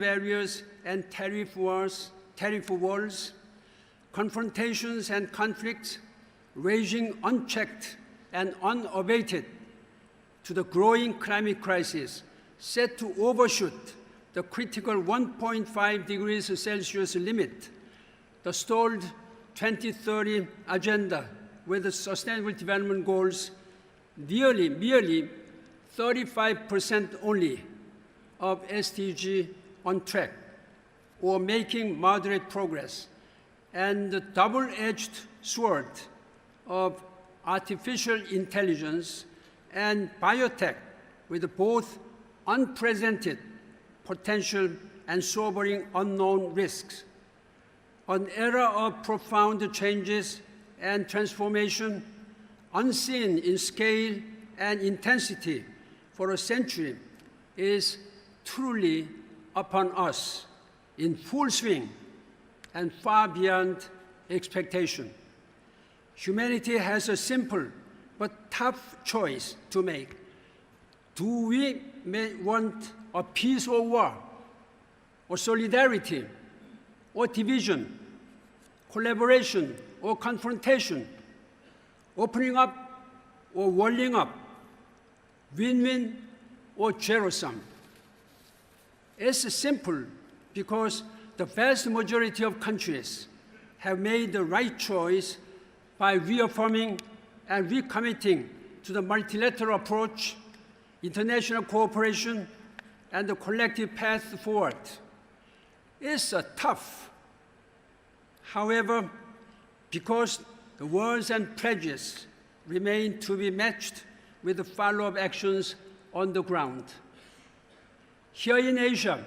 barriers and tariff wars, confrontations and conflicts raging unchecked and unabated to the growing climate crisis set to overshoot the critical 1.5 degrees Celsius limit, the stalled 2030 agenda with the Sustainable Development Goals merely 35% only of SDG on track or making moderate progress, and the double-edged sword of artificial intelligence and biotech with both unprecedented potential and sobering unknown risks. An era of profound changes and transformation, unseen in scale and intensity for a century, is truly upon us, in full swing and far beyond expectation. Humanity has a simple but tough choice to make. Do we want a peace or war, or solidarity, or division, collaboration or confrontation, opening up or walling up, win-win or zero-sum? It's simple because the vast majority of countries have made the right choice by reaffirming and recommitting to the multilateral approach, international cooperation, and the collective path forward. It's tough. However, because the words and pledges remain to be matched with the follow-up actions on the ground. Here in Asia,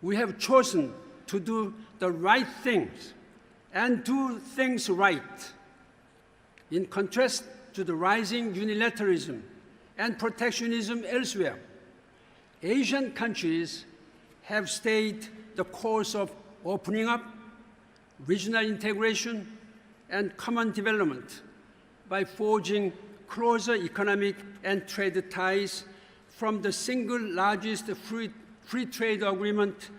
we have chosen to do the right things and do things right. In contrast to the rising unilateralism and protectionism elsewhere, Asian countries have stayed the course of opening up, regional integration, and common development by forging closer economic and trade ties from the single largest free trade agreement,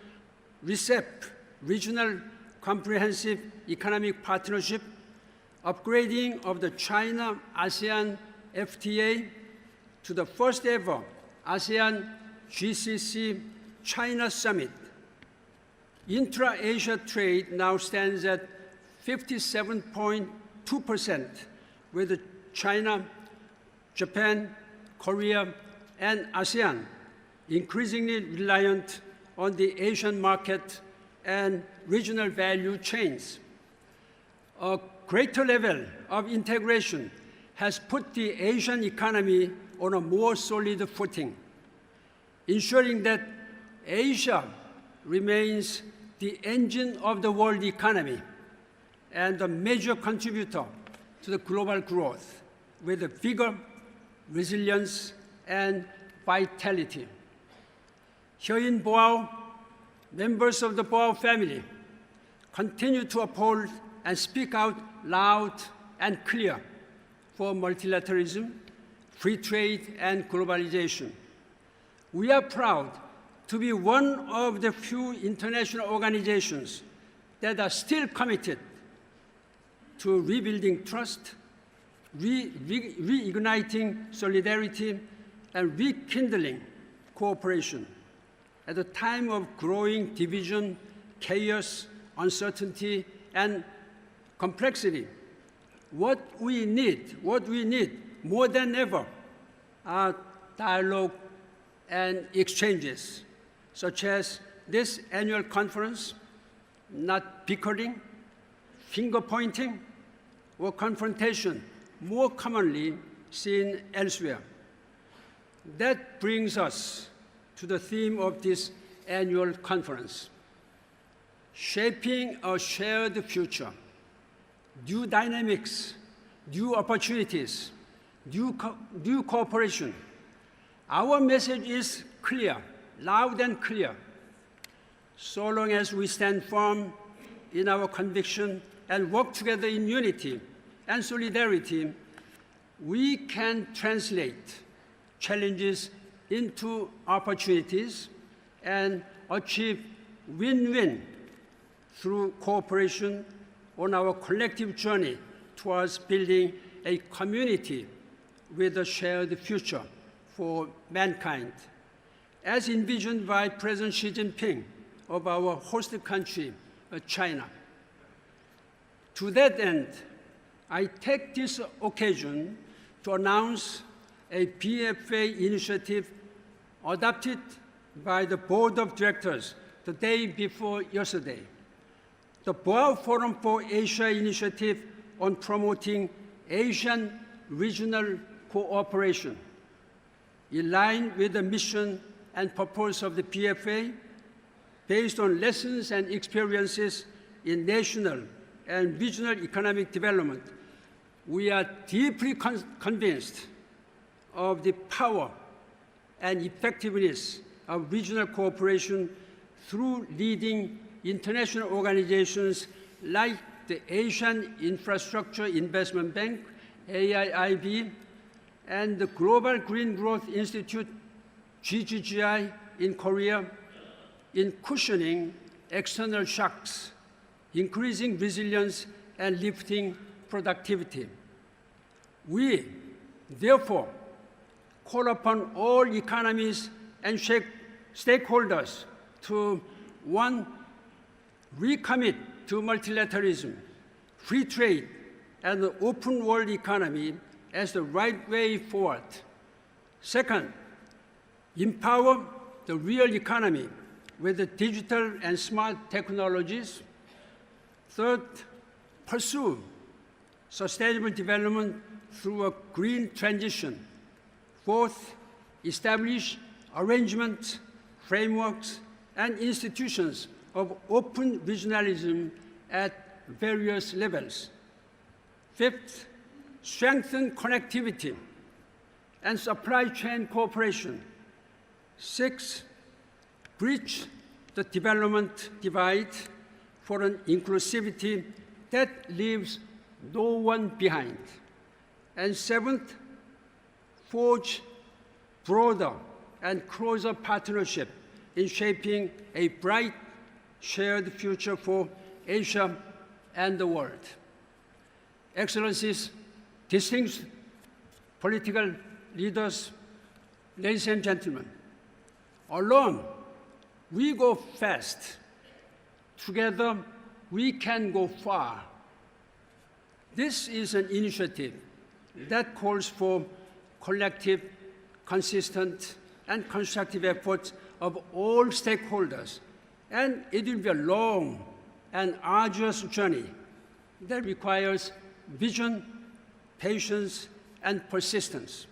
RCEP, Regional Comprehensive Economic Partnership, upgrading of the China-ASEAN FTA to the first ever ASEAN GCC China Summit. Intra-Asia trade now stands at 57.2%, with China, Japan, Korea, and ASEAN increasingly reliant on the Asian market and regional value chains. A greater level of integration has put the Asian economy on a more solid footing, ensuring that Asia remains the engine of the world economy and a major contributor to the global growth with vigor, resilience, and vitality. Here in Boao, members of the Boao family continue to uphold and speak out loud and clear for multilateralism, free trade, and globalization. We are proud to be one of the few international organizations that are still committed to rebuilding trust, reigniting solidarity, and rekindling cooperation. At a time of growing division, chaos, uncertainty, and complexity, what we need more than ever are dialogue and exchanges, such as this annual conference, not bickering, finger-pointing, or confrontation, more commonly seen elsewhere. That brings us to the theme of this annual conference: shaping a shared future, new dynamics, new opportunities, new cooperation. Our message is clear, loud and clear. So long as we stand firm in our conviction and work together in unity and solidarity, we can translate challenges into opportunities and achieve win-win through cooperation on our collective journey towards building a community with a shared future for mankind, as envisioned by President Xi Jinping of our host country, China. To that end, I take this occasion to announce a PFA initiative adopted by the Board of Directors the day before yesterday. The Boao Forum for Asia initiative on promoting Asian regional cooperation, in line with the mission and purpose of the PFA, based on lessons and experiences in national and regional economic development. We are deeply convinced of the power and effectiveness of regional cooperation through leading international organizations like the Asian Infrastructure Investment Bank, AIIB, and the Global Green Growth Institute, GGGI, in Korea, in cushioning external shocks, increasing resilience, and lifting productivity. We, therefore, call upon all economies and stakeholders to, 1, recommit to multilateralism, free trade, and the open world economy as the right way forward. Second, empower the real economy with the digital and smart technologies. Third, pursue sustainable development through a green transition. Fourth, establish arrangements, frameworks, and institutions of open regionalism at various levels. Fifth, strengthen connectivity and supply chain cooperation. Sixth, bridge the development divide for an inclusivity that leaves no one behind. And seventh, forge broader and closer partnership in shaping a bright, shared future for Asia and the world. Excellencies, distinguished political leaders, ladies and gentlemen, alone we go fast. Together we can go far. This is an initiative that calls for collective, consistent, and constructive efforts of all stakeholders, and it will be a long and arduous journey that requires vision, patience, and persistence.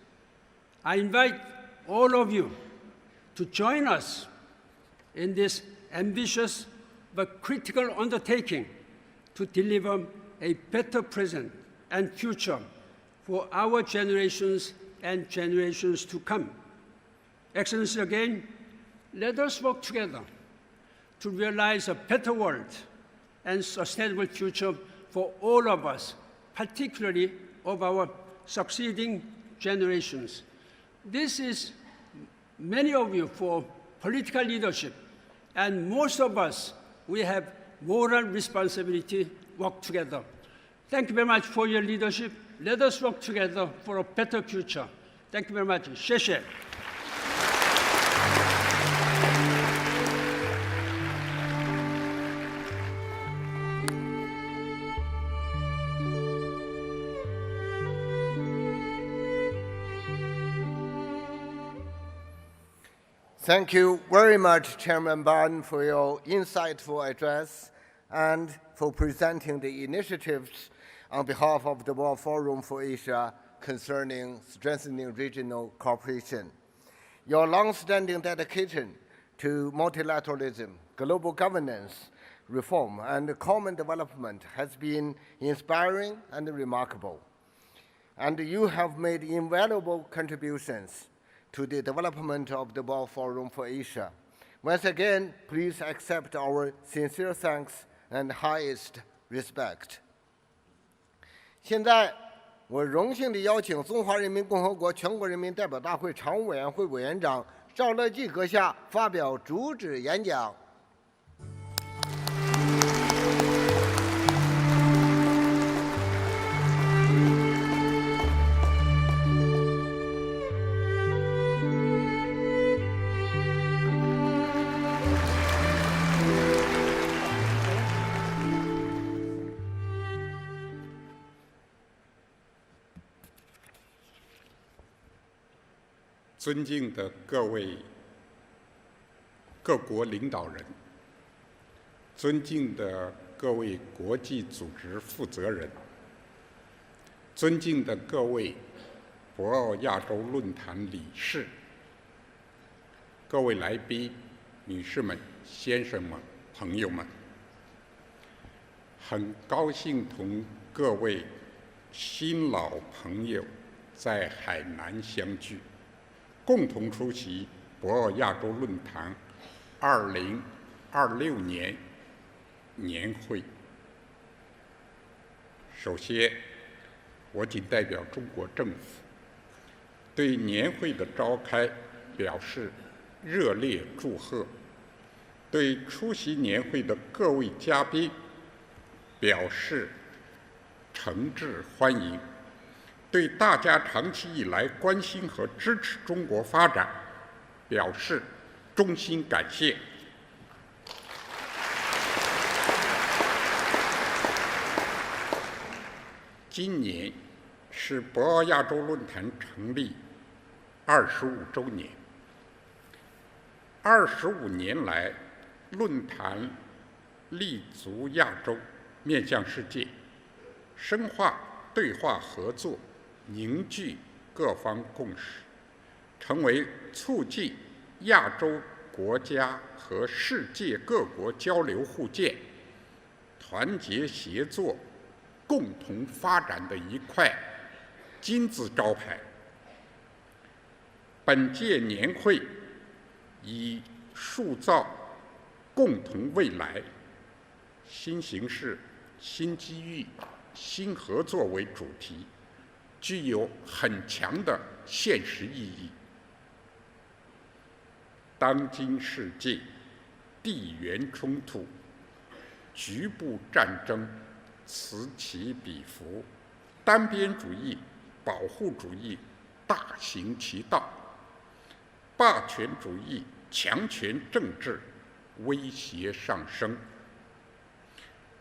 I invite all of you to join us in this ambitious but critical undertaking to deliver a better present and future for our generations and generations to come. Excellency, again, let us work together to realize a better world and sustainable future for all of us, particularly of our succeeding generations. This is many of you for political leadership, and most of us, we have moral responsibility to work together. Thank you very much for your leadership. Let us work together for a better future. Thank you very much. 谢谢。Thank you very much, Chairman Ban, for your insightful address and for presenting the initiatives on behalf of the World Forum for Asia concerning strengthening regional cooperation. Your long-standing dedication to multilateralism, global governance, reform, and common development has been inspiring and remarkable. And you have made invaluable contributions to the development of the World Forum for Asia. Once again, please accept our sincere thanks and highest respect. 现在，我荣幸地邀请中华人民共和国全国人民代表大会常务委员会委员长赵乐际阁下发表主旨演讲。尊敬的各位各国领导人，尊敬的各位国际组织负责人，尊敬的各位博鳌亚洲论坛理事，各位来宾、女士们、先生们、朋友们，很高兴同各位新老朋友在海南相聚，共同出席博鳌亚洲论坛2026年年会。首先，我谨代表中国政府对年会的召开表示热烈祝贺，对出席年会的各位嘉宾表示诚挚欢迎，对大家长期以来关心和支持中国发展表示衷心感谢。今年是博鳌亚洲论坛成立25周年。25年来，论坛立足亚洲，面向世界，深化对话合作，凝聚各方共识，成为促进亚洲国家和世界各国交流互鉴、团结协作、共同发展的一块金字招牌。本届年会以塑造共同未来、新形势、新机遇、新合作为主题，具有很强的现实意义。当今世界地缘冲突、局部战争此起彼伏，单边主义、保护主义大行其道，霸权主义、强权政治威胁上升，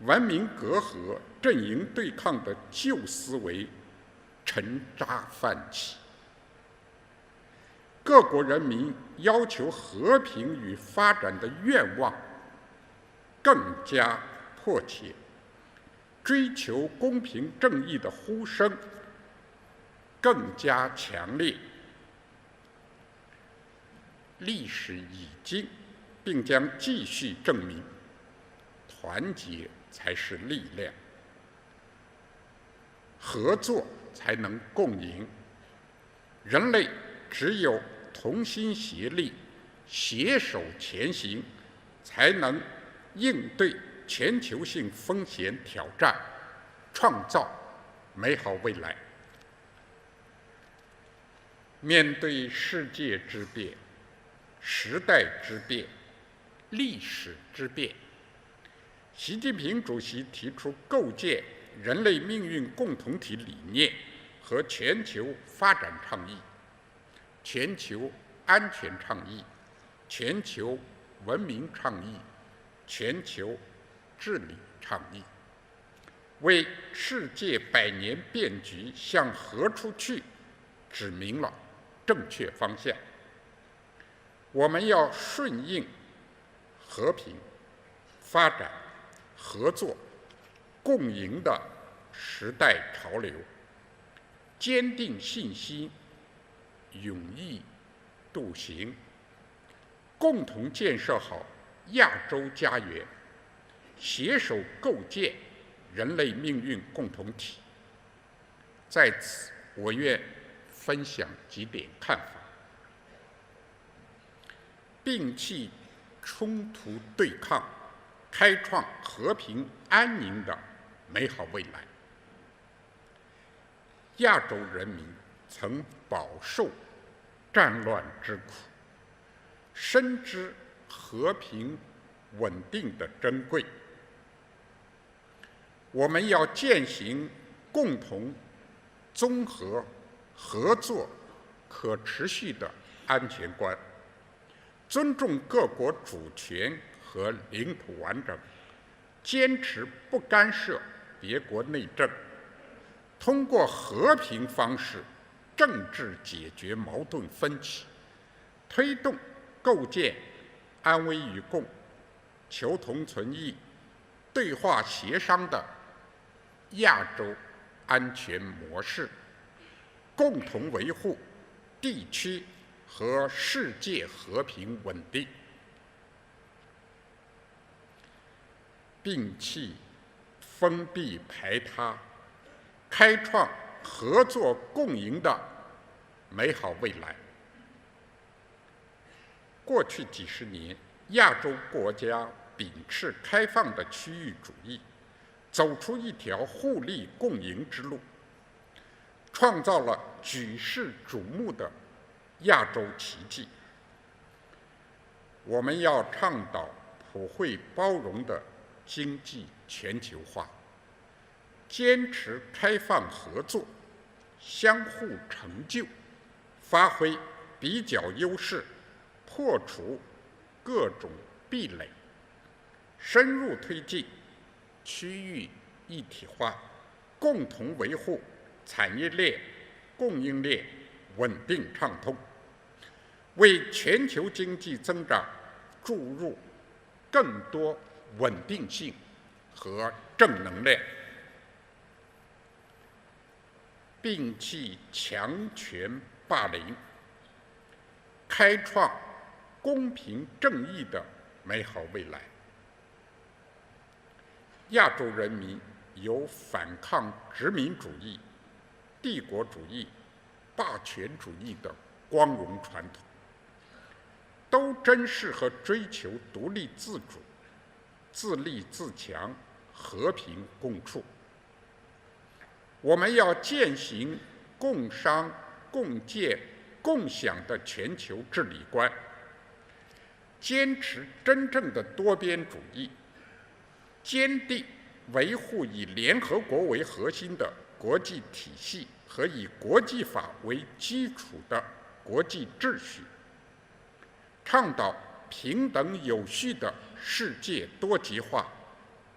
文明隔阂、阵营对抗的旧思维沉渣泛起，各国人民要求和平与发展的愿望更加迫切，追求公平正义的呼声更加强烈。历史已经并将继续证明，团结才是力量，合作才能共赢。人类只有同心协力、携手前行，才能应对全球性风险挑战，创造美好未来。面对世界之变、时代之变、历史之变，习近平主席提出构建人类命运共同体理念和全球发展倡议、全球安全倡议、全球文明倡议、全球治理倡议，为世界百年变局向何处去指明了正确方向。我们要顺应和平、发展、合作、共赢的时代潮流，坚定信心，勇毅笃行，共同建设好亚洲家园，携手构建人类命运共同体。在此，我愿分享几点看法：摒弃冲突对抗，开创和平安宁的美好未来。亚洲人民曾饱受战乱之苦，深知和平稳定的珍贵。我们要践行共同、综合、合作、可持续的安全观，尊重各国主权和领土完整，坚持不干涉别国内政，通过和平方式政治解决矛盾分歧，推动构建安危与共、求同存异、对话协商的亚洲安全模式，共同维护地区和世界和平稳定，摒弃封闭排他，开创合作共赢的美好未来。过去几十年，亚洲国家秉持开放的区域主义，走出一条互利共赢之路，创造了举世瞩目的亚洲奇迹。我们要倡导普惠包容的经济全球化，坚持开放合作，相互成就，发挥比较优势，破除各种壁垒，深入推进区域一体化，共同维护产业链、供应链稳定畅通，为全球经济增长注入更多稳定性和正能量，摒弃强权霸凌，开创公平正义的美好未来。亚洲人民有反抗殖民主义、帝国主义、霸权主义的光荣传统，都珍视和追求独立自主、自立自强、和平共处。我们要践行共商、共建、共享的全球治理观，坚持真正的多边主义，坚定维护以联合国为核心的国际体系和以国际法为基础的国际秩序，倡导平等有序的世界多极化，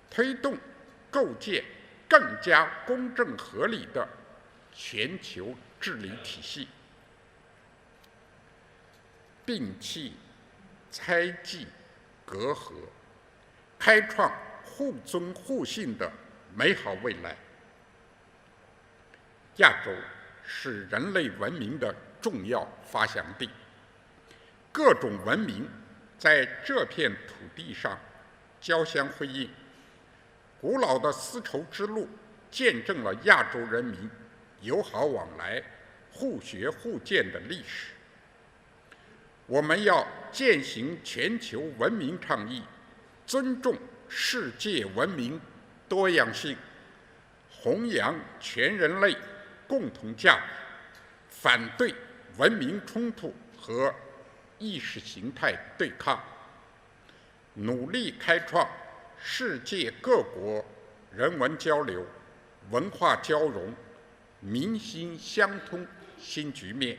推动构建更加公正合理的全球治理体系，摒弃猜忌隔阂，开创互尊互信的美好未来。亚洲是人类文明的重要发祥地，各种文明在这片土地上交相辉映，古老的丝绸之路见证了亚洲人民友好往来、互学互鉴的历史。我们要践行全球文明倡议，尊重世界文明多样性，弘扬全人类共同价值，反对文明冲突和意识形态对抗，努力开创世界各国人文交流、文化交融、民心相通新局面，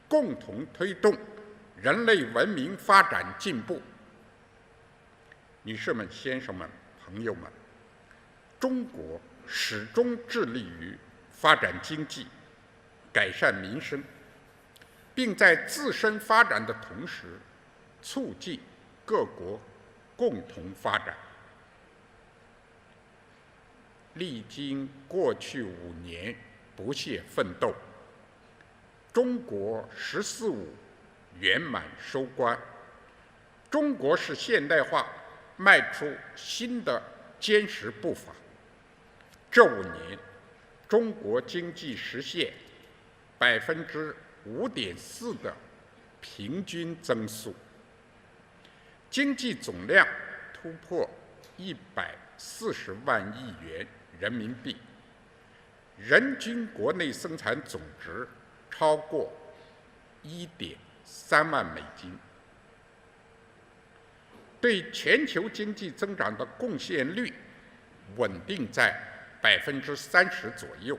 共同推动人类文明发展进步。女士们、先生们、朋友们，中国始终致力于发展经济、改善民生，并在自身发展的同时，促进各国共同发展。历经过去5年不懈奋斗，中国“十四五”圆满收官，中国式现代化迈出新的坚实步伐。这5年，中国经济实现5.4%的平均增速，经济总量突破140万亿元人民币，人均国内生产总值超过1.3万美金，对全球经济增长的贡献率稳定在30%左右，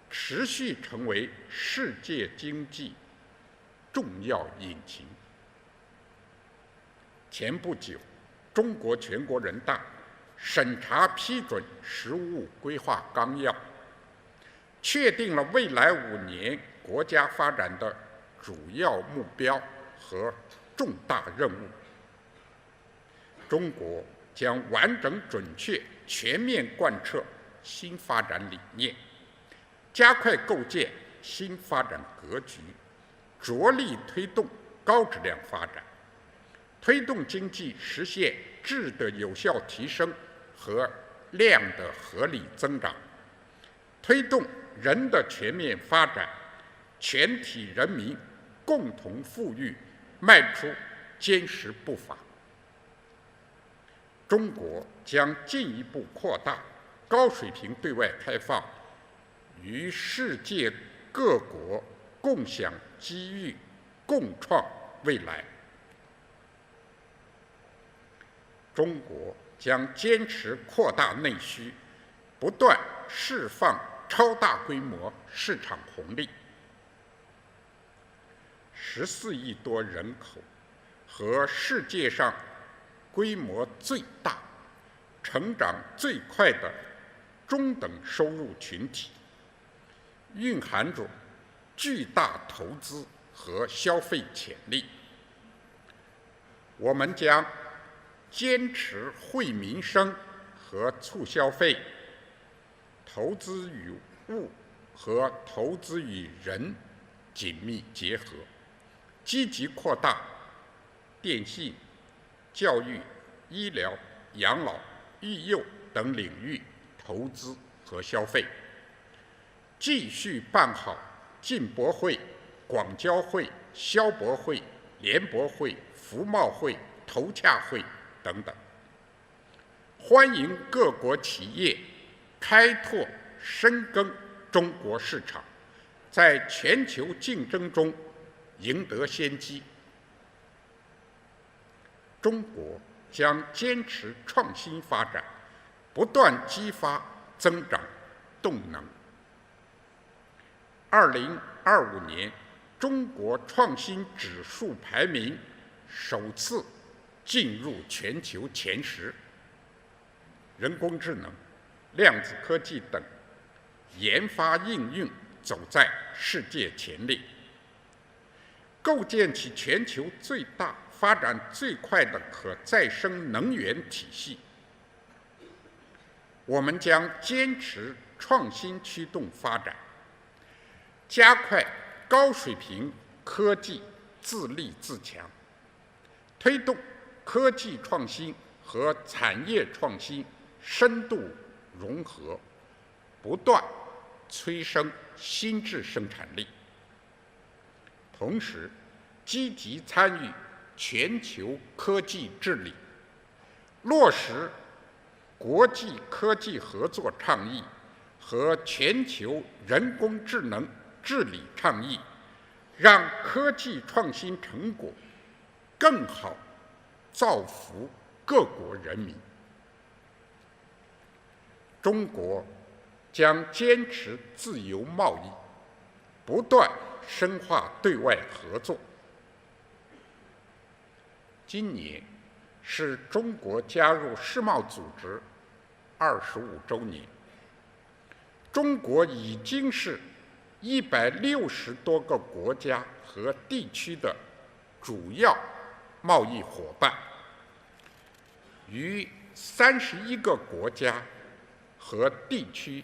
持续成为世界经济重要引擎。前不久，中国全国人大审查批准《实务规划纲要》，确定了未来5年国家发展的主要目标和重大任务。中国将完整、准确、全面贯彻新发展理念，加快构建新发展格局，着力推动高质量发展，推动经济实现质的有效提升和量的合理增长，推动人的全面发展，全体人民共同富裕迈出坚实步伐。中国将进一步扩大高水平对外开放，与世界各国共享机遇，共创未来。中国将坚持扩大内需，不断释放超大规模市场红利。14亿多人口和世界上规模最大、成长最快的中等收入群体，蕴含着巨大投资和消费潜力。我们将坚持惠民生和促消费，投资与物和投资与人紧密结合，积极扩大电信、教育、医疗、养老、育幼等领域投资和消费，继续办好进博会、广交会、消博会、联博会、服贸会、投洽会等等，欢迎各国企业开拓深耕中国市场，在全球竞争中赢得先机。中国将坚持创新发展，不断激发增长动能。2025年，中国创新指数排名首次进入全球前10，人工智能、量子科技等研发应用走在世界前列，构建起全球最大、发展最快的可再生能源体系。我们将坚持创新驱动发展，加快高水平科技自立自强，推动科技创新和产业创新深度融合，不断催生新质生产力。同时，积极参与全球科技治理，落实国际科技合作倡议和全球人工智能治理倡议，让科技创新成果更好造福各国人民。中国将坚持自由贸易，不断深化对外合作。今年是中国加入世贸组织25周年，中国已经是160多个国家和地区的主要贸易伙伴，与31个国家和地区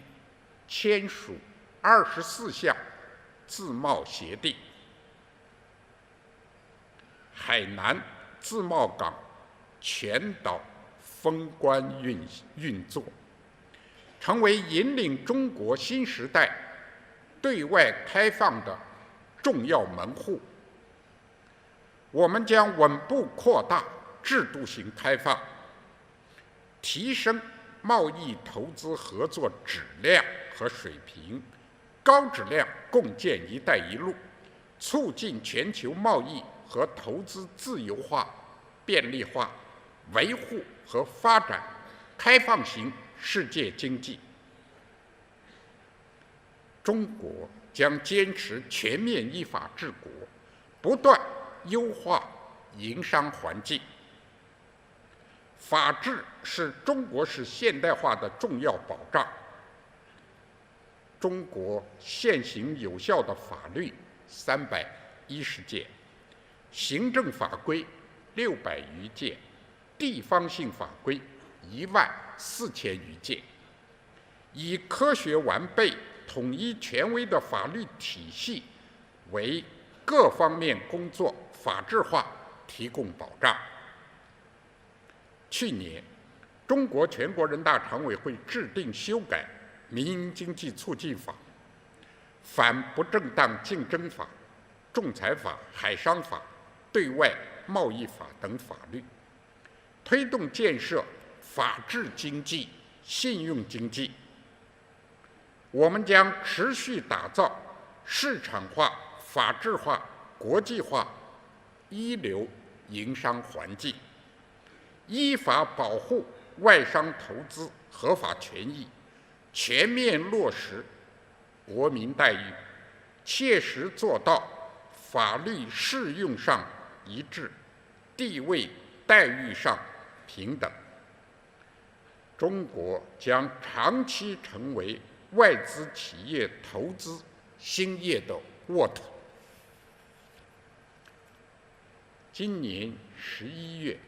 签署24项自贸协定。海南自贸港全岛封关运作，成为引领中国新时代对外开放的重要门户。我们将稳步扩大制度性开放，提升贸易投资合作质量和水平，高质量共建“一带一路”，促进全球贸易和投资自由化、便利化维护和发展开放型世界经济。中国将坚持全面依法治国，不断优化营商环境。法治是中国式现代化的重要保障。中国现行有效的法律310件，行政法规600余件，地方性法规14000余件，以科学完备、统一权威的法律体系为各方面工作法治化提供保障。去年，中国全国人大常委会制定修改《民营经济促进法》、《反不正当竞争法》、《仲裁法》、《海商法》、《对外贸易法》等法律，推动建设法治经济、信用经济。我们将持续打造市场化、法治化、国际化一流营商环境，依法保护外商投资合法权益，全面落实国民待遇，切实做到法律适用上一致，地位待遇上平等。中国将长期成为外资企业投资兴业的沃土。今年11月，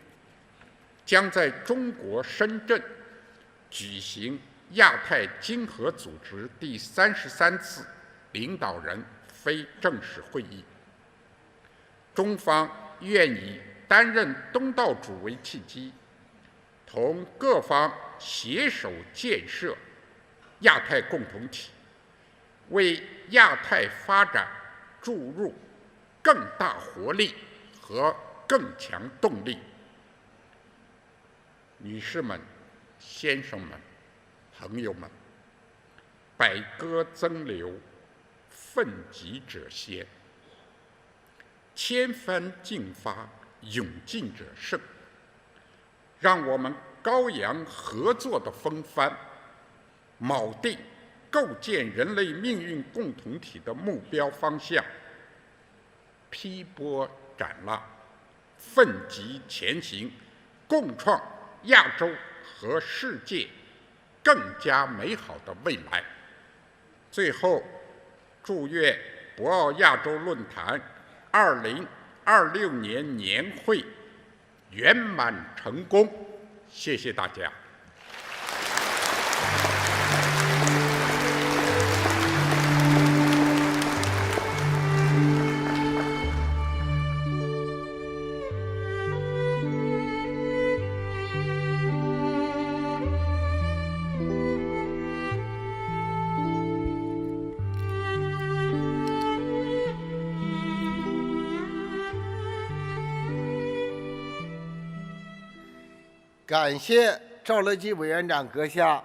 将在中国深圳举行亚太经合组织第33次领导人非正式会议。中方愿以担任东道主为契机，同各方携手建设亚太共同体，为亚太发展注入更大活力和更强动力。女士们、先生们、朋友们，百舸争流，奋楫者先，千帆竞发，勇进者胜。让我们高扬合作的风帆，铆定构建人类命运共同体的目标方向，劈波斩浪，奋楫前行，共创亚洲和世界更加美好的未来。最后，祝愿博鳌亚洲论坛2026年年会圆满成功。谢谢大家。感谢赵乐际委员长阁下，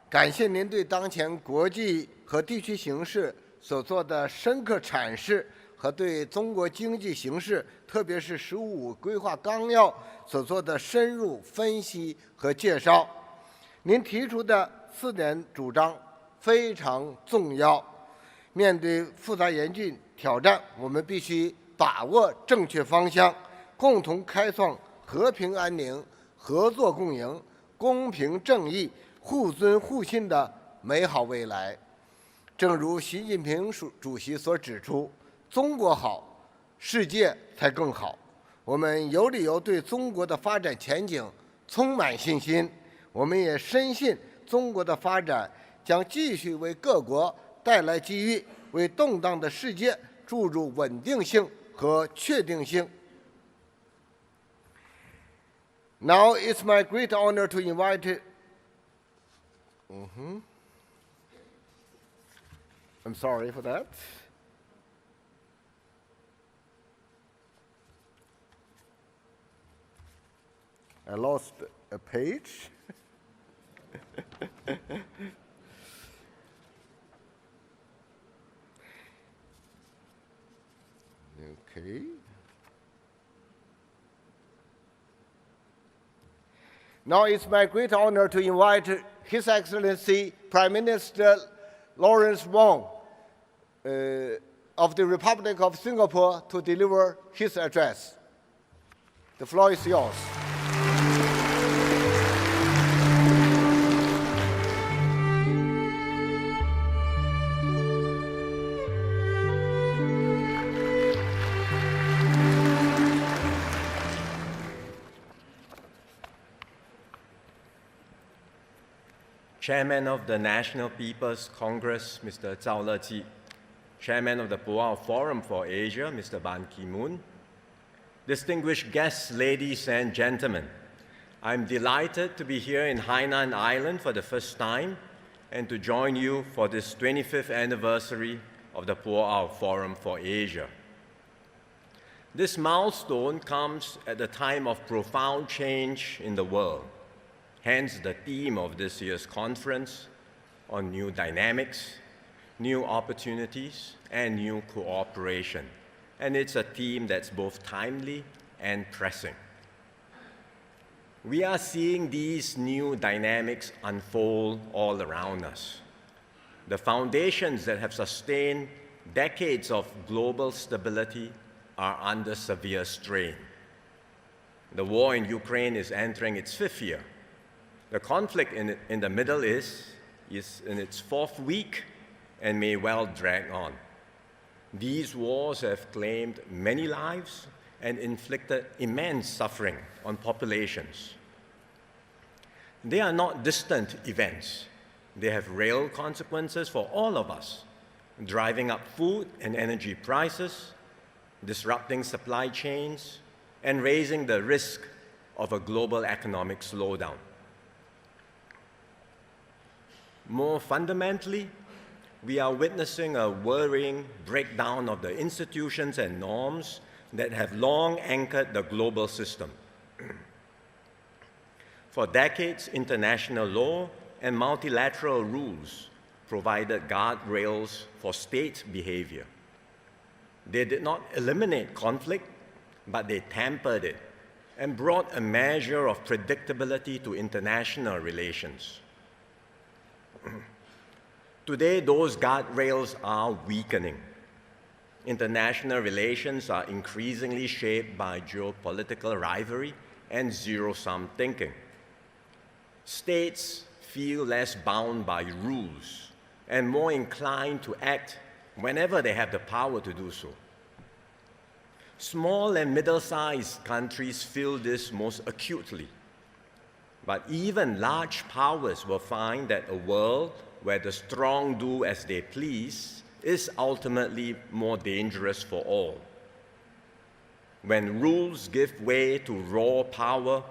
感谢您对当前国际和地区形势所做的深刻阐释和对中国经济形势，特别是“十五五”规划纲要所做的深入分析和介绍。您提出的4点主张非常重要。面对复杂严峻挑战，我们必须把握正确方向，共同开创和平安宁、合作共赢、公平正义、互尊互信的美好未来。正如习近平主席所指出，中国好，世界才更好。我们有理由对中国的发展前景充满信心。我们也深信中国的发展将继续为各国带来机遇，为动荡的世界注入稳定性和确定性。Now it's my great honor to invite I'm sorry for that. I lost a page. Okay. Now it's my great honor to invite His Excellency Prime Minister Lawrence Wong of the Republic of Singapore to deliver his address. The floor is yours. Chairman of the National People's Congress, Mr.赵乐际, Chairman of the博鰲Forum for Asia, Mr. Ban Ki-moon, distinguished guests, ladies and gentlemen, I'm delighted to be here in Hainan Island for the first time and to join you for this 25th anniversary of the博鰲Forum for Asia. This milestone comes at a time of profound change in the world. Hence the theme of this year's conference on new dynamics, new opportunities, and new cooperation. And it's a theme that's both timely and pressing. We are seeing these new dynamics unfold all around us. The foundations that have sustained decades of global stability are under severe strain. The war in Ukraine is entering its 5th year. The conflict in the Middle East is in its 4th week and may well drag on. These wars have claimed many lives and inflicted immense suffering on populations. They are not distant events. They have real consequences for all of us, driving up food and energy prices, disrupting supply chains, and raising the risk of a global economic slowdown. More fundamentally, we are witnessing a worrying breakdown of the institutions and norms that have long anchored the global system. For decades, international law and multilateral rules provided guardrails for state behavior. They did not eliminate conflict, but they tempered it and brought a measure of predictability to international relations. Today, those guardrails are weakening. International relations are increasingly shaped by geopolitical rivalry and zero-sum thinking. States feel less bound by rules and more inclined to act whenever they have the power to do so. Small and middle-sized countries feel this most acutely. But even large powers will find that a world where the strong do as they please is ultimately more dangerous for all. When rules give way to raw power,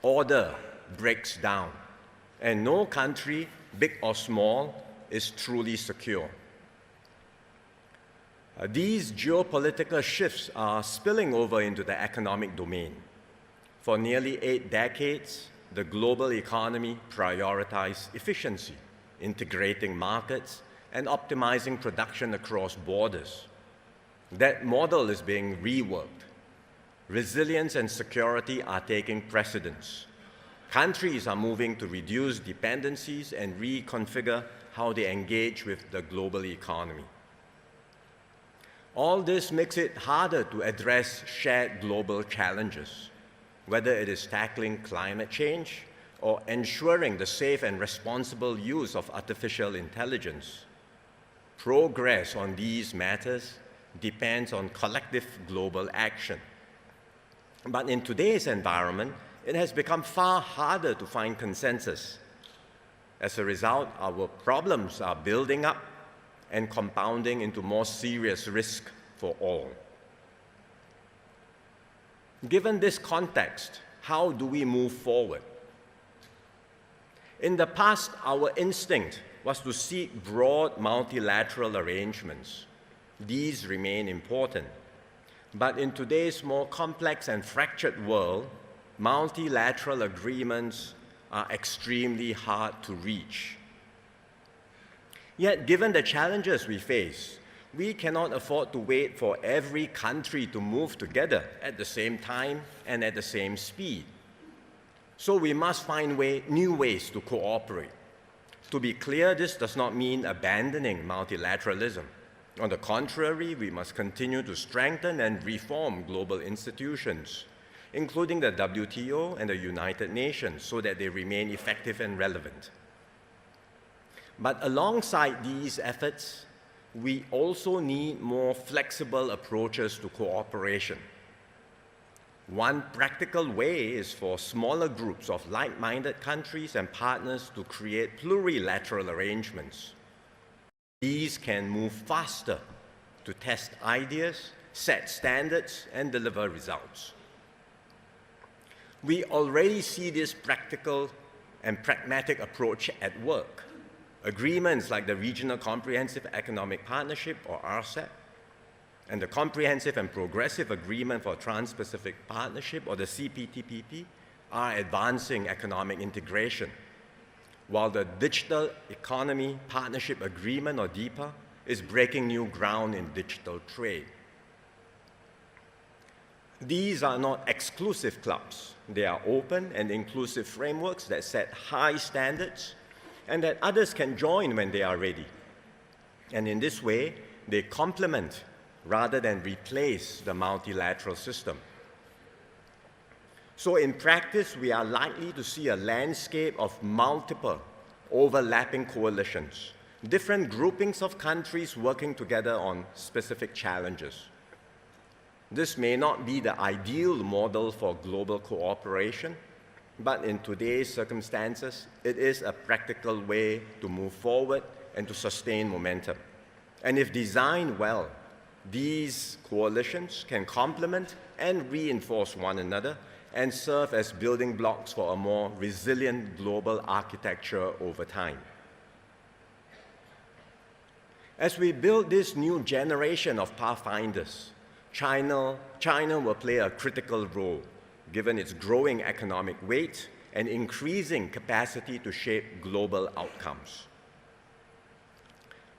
order breaks down, and no country, big or small, is truly secure. These geopolitical shifts are spilling over into the economic domain. For nearly 8 decades, the global economy prioritized efficiency, integrating markets, and optimizing production across borders. That model is being reworked. Resilience and security are taking precedence. Countries are moving to reduce dependencies and reconfigure how they engage with the global economy. All this makes it harder to address shared global challenges, whether it is tackling climate change or ensuring the safe and responsible use of artificial intelligence. Progress on these matters depends on collective global action. But in today's environment, it has become far harder to find consensus. As a result, our problems are building up and compounding into more serious risk for all. Given this context, how do we move forward? In the past, our instinct was to seek broad multilateral arrangements. These remain important. But in today's more complex and fractured world, multilateral agreements are extremely hard to reach. Yet, given the challenges we face, we cannot afford to wait for every country to move together at the same time and at the same speed. So we must find new ways to cooperate. To be clear, this does not mean abandoning multilateralism. On the contrary, we must continue to strengthen and reform global institutions, including the WTO and the United Nations, so that they remain effective and relevant. But alongside these efforts, we also need more flexible approaches to cooperation. One practical way is for smaller groups of like-minded countries and partners to create plurilateral arrangements. These can move faster to test ideas, set standards, and deliver results. We already see this practical and pragmatic approach at work. Agreements like the Regional Comprehensive Economic Partnership, or RCEP, and the Comprehensive and Progressive Agreement for Trans-Pacific Partnership, or the CPTPP, are advancing economic integration, while the Digital Economy Partnership Agreement, or DEPA, is breaking new ground in digital trade. These are not exclusive clubs. They are open and inclusive frameworks that set high standards and that others can join when they are ready. And in this way, they complement rather than replace the multilateral system. So in practice, we are likely to see a landscape of multiple overlapping coalitions, different groupings of countries working together on specific challenges. This may not be the ideal model for global cooperation, but in today's circumstances, it is a practical way to move forward and to sustain momentum. And if designed well, these coalitions can complement and reinforce one another and serve as building blocks for a more resilient global architecture over time. As we build this new generation of pathfinders, China will play a critical role, given its growing economic weight and increasing capacity to shape global outcomes.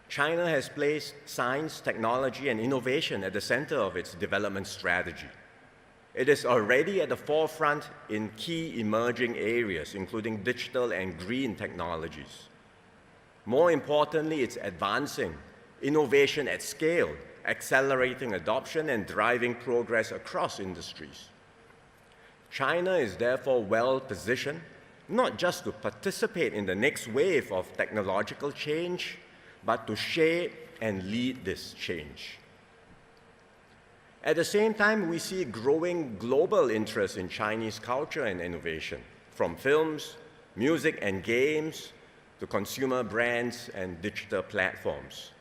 China has placed science, technology, and innovation at the center of its development strategy. It is already at the forefront in key emerging areas, including digital and green technologies. More importantly, it's advancing innovation at scale, accelerating adoption and driving progress across industries. China is therefore well positioned, not just to participate in the next wave of technological change, but to shape and lead this change. At the same time, we see growing global interest in Chinese culture and innovation, from films, music, and games to consumer brands and digital platforms.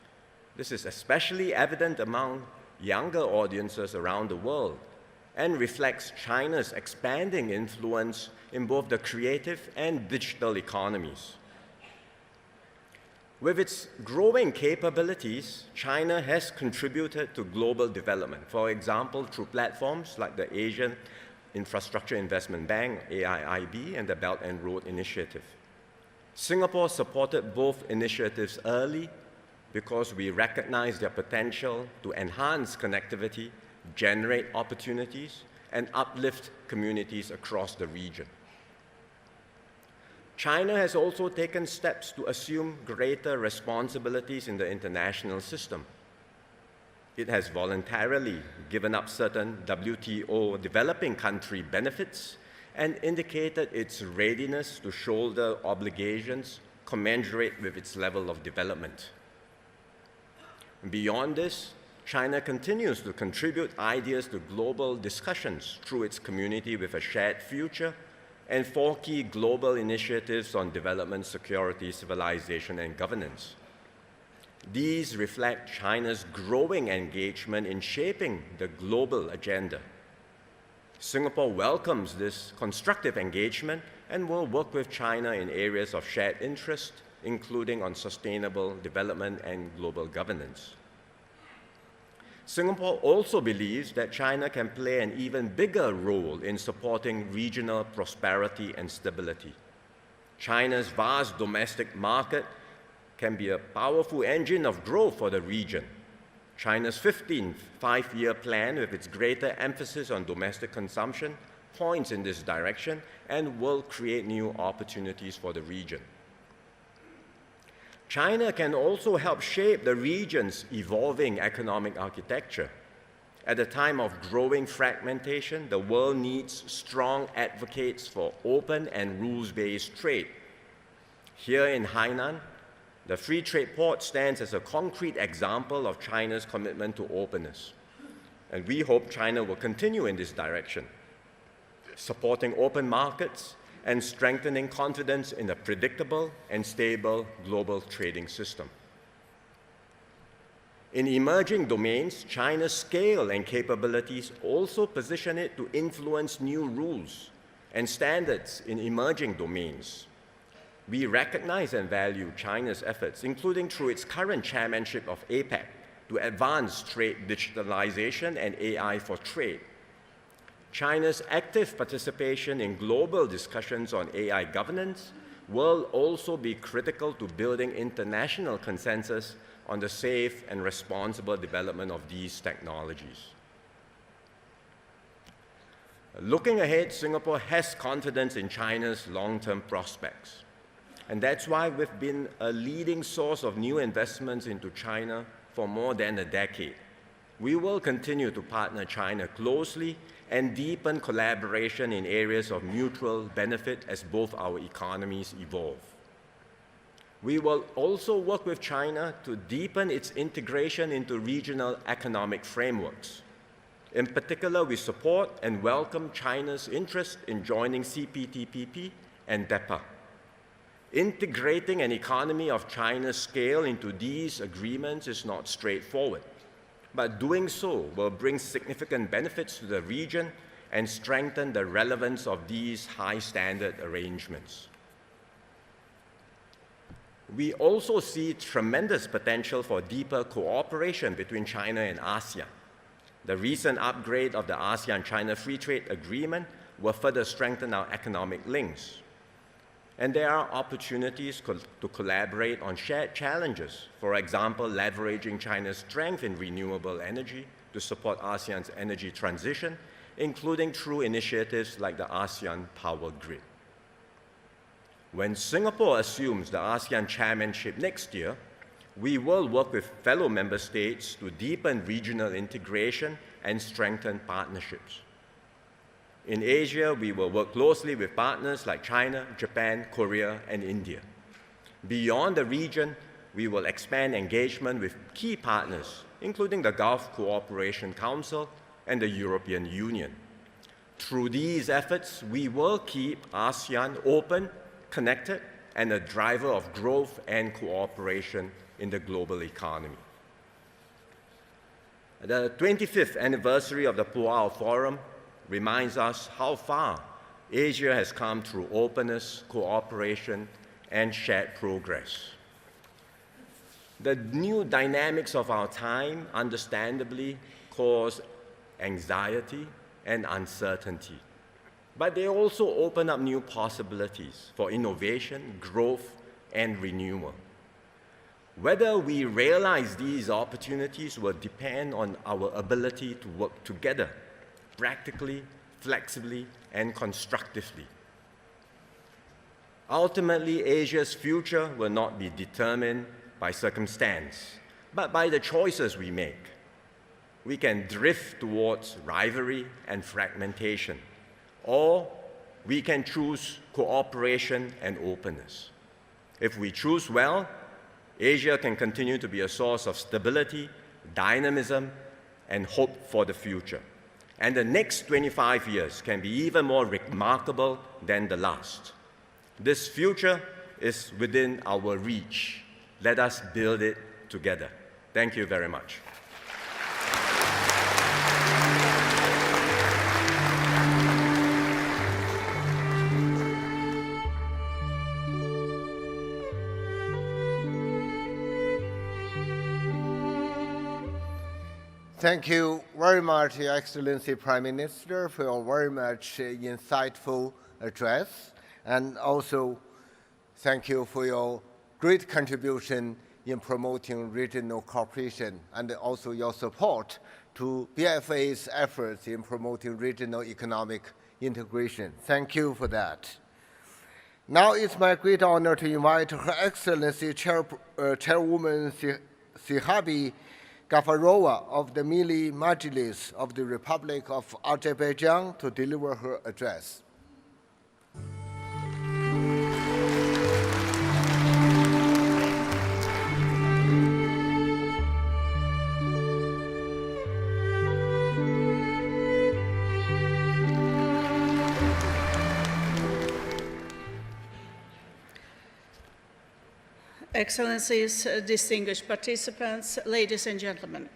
This is especially evident among younger audiences around the world and reflects China's expanding influence in both the creative and digital economies. With its growing capabilities, China has contributed to global development, for example, through platforms like the Asian Infrastructure Investment Bank, AIIB, and the Belt and Road Initiative. Singapore supported both initiatives early because we recognize their potential to enhance connectivity, generate opportunities, and uplift communities across the region. China has also taken steps to assume greater responsibilities in the international system. It has voluntarily given up certain WTO developing country benefits and indicated its readiness to shoulder obligations commensurate with its level of development. Beyond this, China continues to contribute ideas to global discussions through its Community with a Shared Future and 4 key global initiatives on development, security, civilization, and governance. These reflect China's growing engagement in shaping the global agenda. Singapore welcomes this constructive engagement and will work with China in areas of shared interest, including on sustainable development and global governance. Singapore also believes that China can play an even bigger role in supporting regional prosperity and stability. China's vast domestic market can be a powerful engine of growth for the region. China's 15th five-year plan, with its greater emphasis on domestic consumption, points in this direction and will create new opportunities for the region. China can also help shape the region's evolving economic architecture. At a time of growing fragmentation, the world needs strong advocates for open and rules-based trade. Here in Hainan, the Free Trade Port stands as a concrete example of China's commitment to openness. And we hope China will continue in this direction, supporting open markets and strengthening confidence in a predictable and stable global trading system. In emerging domains, China's scale and capabilities also position it to influence new rules and standards in emerging domains. We recognize and value China's efforts, including through its current chairmanship of APEC, to advance trade digitalization and AI for trade. China's active participation in global discussions on AI governance will also be critical to building international consensus on the safe and responsible development of these technologies. Looking ahead, Singapore has confidence in China's long-term prospects. And that's why we've been a leading source of new investments into China for more than a decade. We will continue to partner China closely and deepen collaboration in areas of mutual benefit as both our economies evolve. We will also work with China to deepen its integration into regional economic frameworks. In particular, we support and welcome China's interest in joining CPTPP and DEPA. Integrating an economy of China's scale into these agreements is not straightforward, but doing so will bring significant benefits to the region and strengthen the relevance of these high-standard arrangements. We also see tremendous potential for deeper cooperation between China and ASEAN. The recent upgrade of the ASEAN-China Free Trade Agreement will further strengthen our economic links. And there are opportunities to collaborate on shared challenges, for example, leveraging China's strength in renewable energy to support ASEAN's energy transition, including through initiatives like the ASEAN Power Grid. When Singapore assumes the ASEAN chairmanship next year, we will work with fellow member states to deepen regional integration and strengthen partnerships. In Asia, we will work closely with partners like China, Japan, Korea, and India. Beyond the region, we will expand engagement with key partners, including the Gulf Cooperation Council and the European Union. Through these efforts, we will keep ASEAN open, connected, and a driver of growth and cooperation in the global economy. The 25th anniversary of the Pu'ao Forum reminds us how far Asia has come through openness, cooperation, and shared progress. The new dynamics of our time understandably cause anxiety and uncertainty, but they also open up new possibilities for innovation, growth, and renewal. Whether we realize these opportunities will depend on our ability to work together, practically, flexibly, and constructively. Ultimately, Asia's future will not be determined by circumstance, but by the choices we make. We can drift towards rivalry and fragmentation, or we can choose cooperation and openness. If we choose well, Asia can continue to be a source of stability, dynamism, and hope for the future. And the next 25 years can be even more remarkable than the last. This future is within our reach. Let us build it together. Thank you very much. Thank you very much, Your Excellency Prime Minister, for your very much insightful address. And also, thank you for your great contribution in promoting regional cooperation and also your support to BFA's efforts in promoting regional economic integration. Thank you for that. Now it's my great honor to invite Her Excellency Chairwoman Sihabi Gafarova of the Milli Majlis of the Republic of Azerbaijan to deliver her address. Excellencies, distinguished participants, ladies and gentlemen,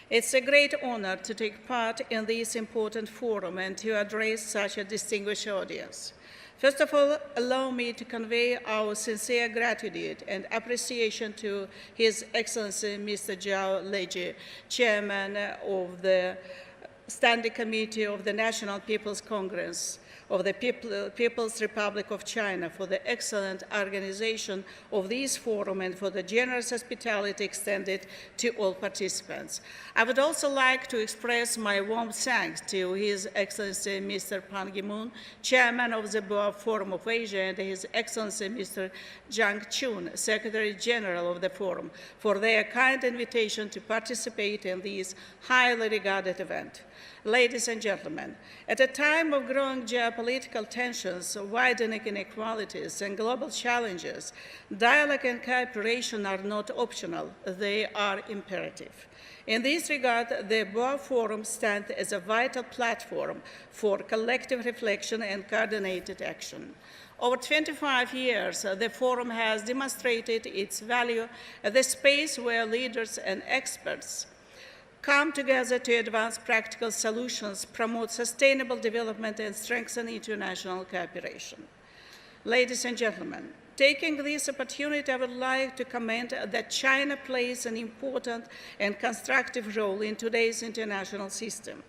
it's a great honor to take part in this important forum and to address such a distinguished audience. First of all, allow me to convey our sincere gratitude and appreciation to His Excellency Mr. Zhao Leji, Chairman of the Standing Committee of the National People's Congress of the People's Republic of China, for the excellent organization of this forum and for the generous hospitality extended to all participants. I would also like to express my warm thanks to His Excellency Mr. Pan Ki-moon, Chairman of the Boer Forum of Asia, and His Excellency Mr. Zhang Chun, Secretary General of the Forum, for their kind invitation to participate in this highly regarded event. Ladies and gentlemen, at a time of growing geopolitical tensions, widening inequalities, and global challenges, dialogue and cooperation are not optional, they are imperative. In this regard, the Boer Forum stands as a vital platform for collective reflection and coordinated action. Over 25 years, the Forum has demonstrated its value as a space where leaders and experts come together to advance practical solutions, promote sustainable development, and strengthen international cooperation. Ladies and gentlemen, taking this opportunity, I would like to comment that China plays an important and constructive role in today's international system.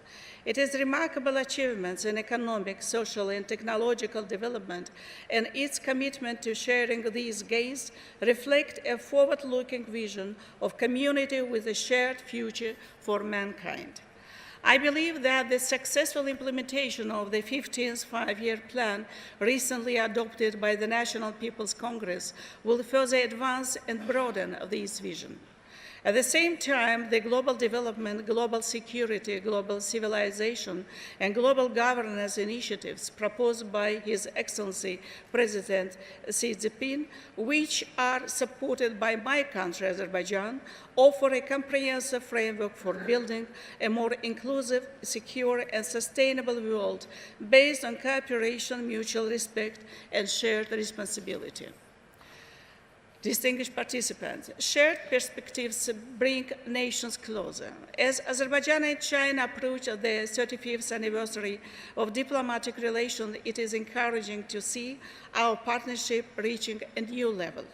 It is remarkable achievements in economic, social, and technological development, and its commitment to sharing these gains reflect a forward-looking vision of community with a shared future for mankind. I believe that the successful implementation of the 15th five-year plan recently adopted by the National People's Congress will further advance and broaden this vision. At the same time, the global development, global security, global civilization, and global governance initiatives proposed by His Excellency President Xi Jinping, which are supported by my country, Azerbaijan, offer a comprehensive framework for building a more inclusive, secure, and sustainable world based on cooperation, mutual respect, and shared responsibility. Distinguished participants, shared perspectives bring nations closer. As Azerbaijan and China approach the 35th anniversary of diplomatic relations, it is encouraging to see our partnership reaching a new level.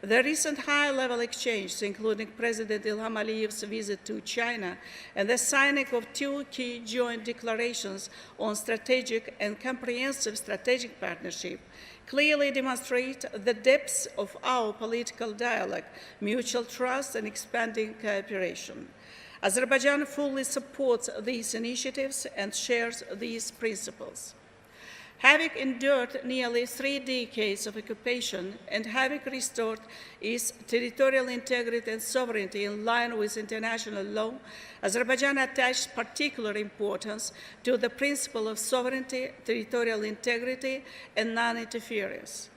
The recent high-level exchanges, including President Ilham Aliyev's visit to China and the signing of two key joint declarations on strategic and comprehensive strategic partnership, clearly demonstrate the depths of our political dialogue, mutual trust, and expanding cooperation. Azerbaijan fully supports these initiatives and shares these principles. Having endured nearly 3 decades of occupation and having restored its territorial integrity and sovereignty in line with international law, Azerbaijan attaches particular importance to the principle of sovereignty, territorial integrity, and non-interference.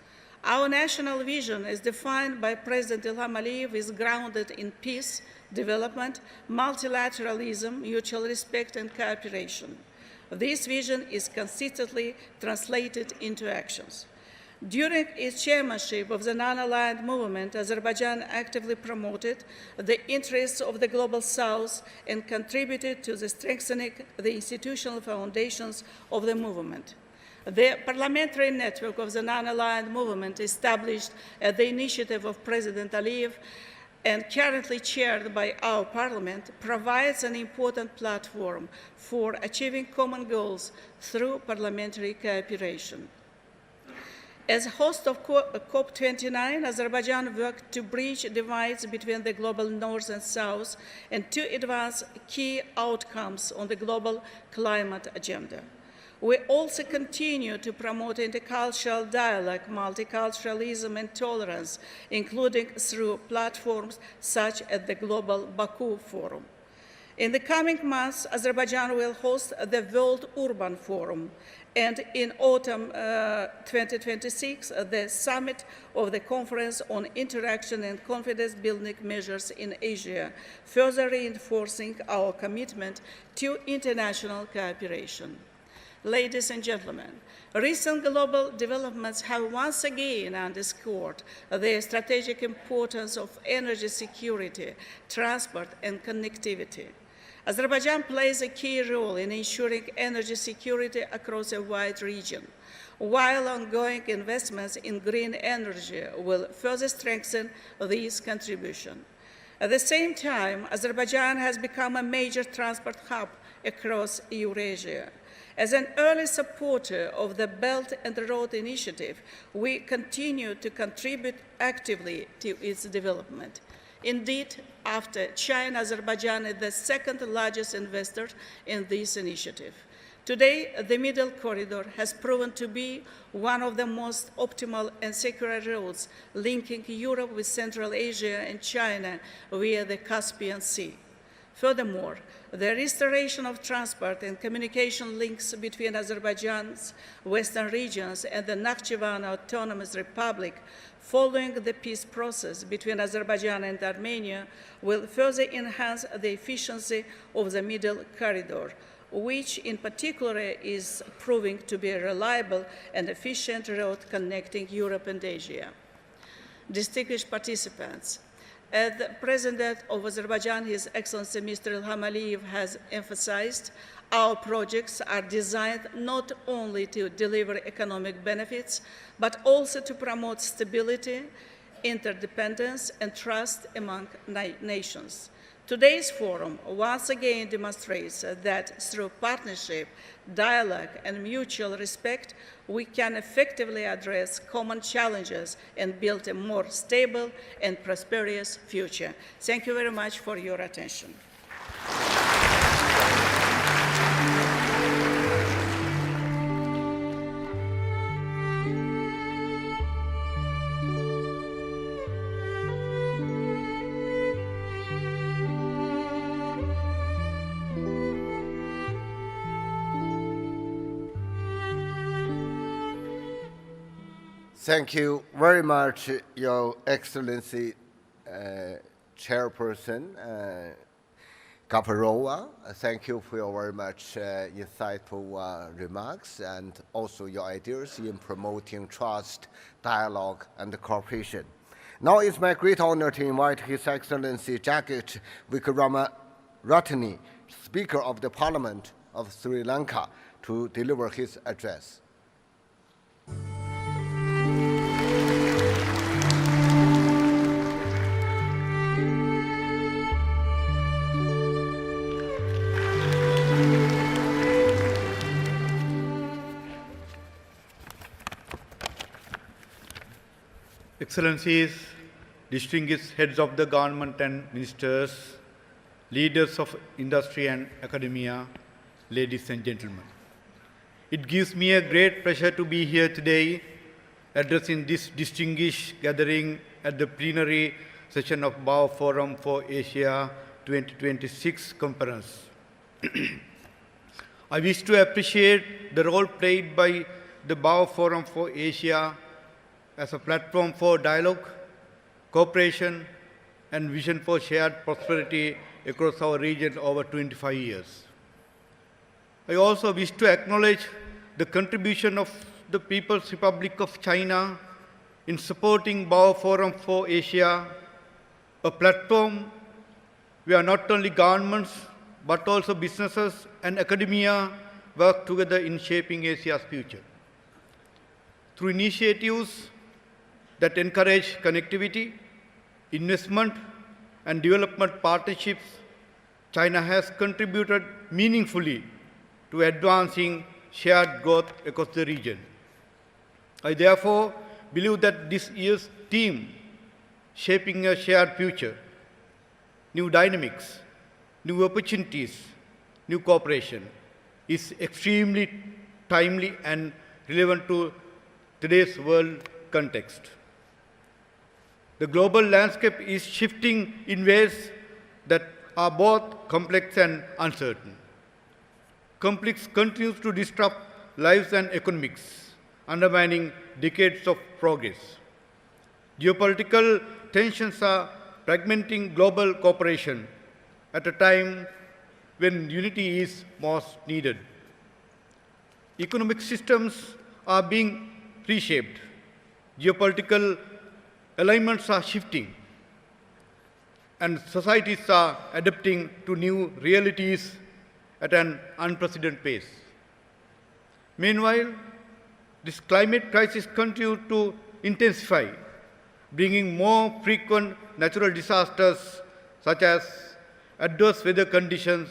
Our national vision, as defined by President Ilham Aliyev, is grounded in peace, development, multilateralism, mutual respect, and cooperation. This vision is consistently translated into actions. During its chairmanship of the non-aligned movement, Azerbaijan actively promoted the interests of the Global South and contributed to the strengthening the institutional foundations of the movement. The parliamentary network of the non-aligned movement, established at the initiative of President Aliyev and currently chaired by our parliament, provides an important platform for achieving common goals through parliamentary cooperation. As host of COP29, Azerbaijan worked to bridge divides between the global North and South and to advance key outcomes on the global climate agenda. We also continue to promote intercultural dialogue, multiculturalism, and tolerance, including through platforms such as the Global Baku Forum. In the coming months, Azerbaijan will host the World Urban Forum, and in autumn 2026, the summit of the Conference on Interaction and Confidence-Building Measures in Asia, further reinforcing our commitment to international cooperation. Ladies and gentlemen, recent global developments have once again underscored the strategic importance of energy security, transport, and connectivity. Azerbaijan plays a key role in ensuring energy security across a wide region, while ongoing investments in green energy will further strengthen this contribution. At the same time, Azerbaijan has become a major transport hub across Eurasia. As an early supporter of the Belt and Road Initiative, we continue to contribute actively to its development. Indeed, after China, Azerbaijan is the second largest investor in this initiative. Today, the Middle Corridor has proven to be one of the most optimal and secure roads linking Europe with Central Asia and China via the Caspian Sea. Furthermore, the restoration of transport and communication links between Azerbaijan's western regions and the Nakhchivan Autonomous Republic following the peace process between Azerbaijan and Armenia will further enhance the efficiency of the Middle Corridor, which in particular is proving to be a reliable and efficient road connecting Europe and Asia. Distinguished participants, as the President of Azerbaijan, His Excellency Mr. Ilham Aliyev, has emphasized, our projects are designed not only to deliver economic benefits, but also to promote stability, interdependence, and trust among nations. Today's forum once again demonstrates that through partnership, dialogue, and mutual respect, we can effectively address common challenges and build a more stable and prosperous future. Thank you very much for your attention. Thank you very much, Your Excellency, Chairperson Gafarova. Thank you for your very much insightful remarks and also your ideas in promoting trust, dialogue, and cooperation. Now it's my great honor to invite His Excellency Jagat Vikramaratne, Speaker of the Parliament of Sri Lanka, to deliver his address. Excellencies, distinguished heads of the government and ministers, leaders of industry and academia, ladies and gentlemen. It gives me a great pleasure to be here today addressing this distinguished gathering at the plenary session of BAO Forum for Asia 2026 conference. I wish to appreciate the role played by the BAO Forum for Asia as a platform for dialogue, cooperation, and vision for shared prosperity across our region over 25 years. I also wish to acknowledge the contribution of the People's Republic of China in supporting BAO Forum for Asia, a platform where not only governments but also businesses and academia work together in shaping Asia's future. Through initiatives that encourage connectivity, investment, and development partnerships, China has contributed meaningfully to advancing shared growth across the region. I therefore believe that this year's theme, Shaping a Shared Future, New Dynamics, New Opportunities, New Cooperation, is extremely timely and relevant to today's world context. The global landscape is shifting in ways that are both complex and uncertain. Conflicts continue to disrupt lives and economics, undermining decades of progress. Geopolitical tensions are fragmenting global cooperation at a time when unity is most needed. Economic systems are being reshaped. Geopolitical alignments are shifting, and societies are adapting to new realities at an unprecedented pace. Meanwhile, this climate crisis continues to intensify, bringing more frequent natural disasters such as adverse weather conditions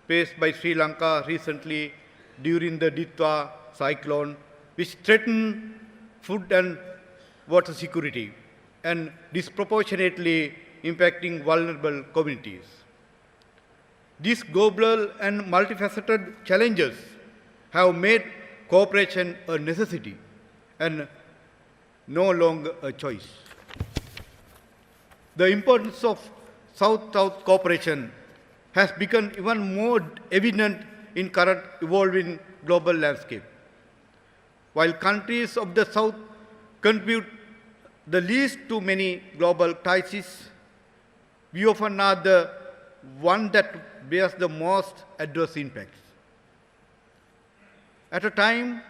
faced by Sri Lanka recently during the Ditwa cyclone, which threatened food and water security and disproportionately impacting vulnerable communities. These global and multifaceted challenges have made cooperation a necessity and no longer a choice. The importance of South-South cooperation has become even more evident in current evolving global landscape. While countries of the South contribute the least to many global crises, we often are the one that bears the most adverse impacts. At a time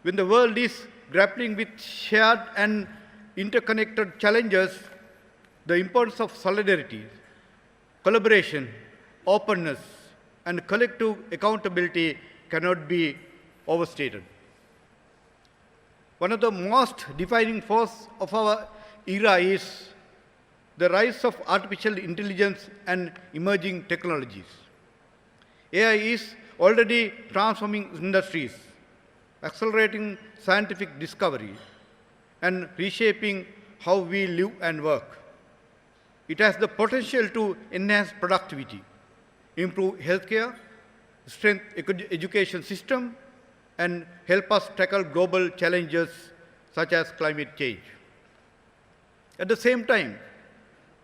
when the world is grappling with shared and interconnected challenges, the importance of solidarity, collaboration, openness, and collective accountability cannot be overstated. One of the most defining forces of our era is the rise of artificial intelligence and emerging technologies. AI is already transforming industries, accelerating scientific discovery, and reshaping how we live and work. It has the potential to enhance productivity, improve healthcare, strengthen education system, and help us tackle global challenges such as climate change. At the same time,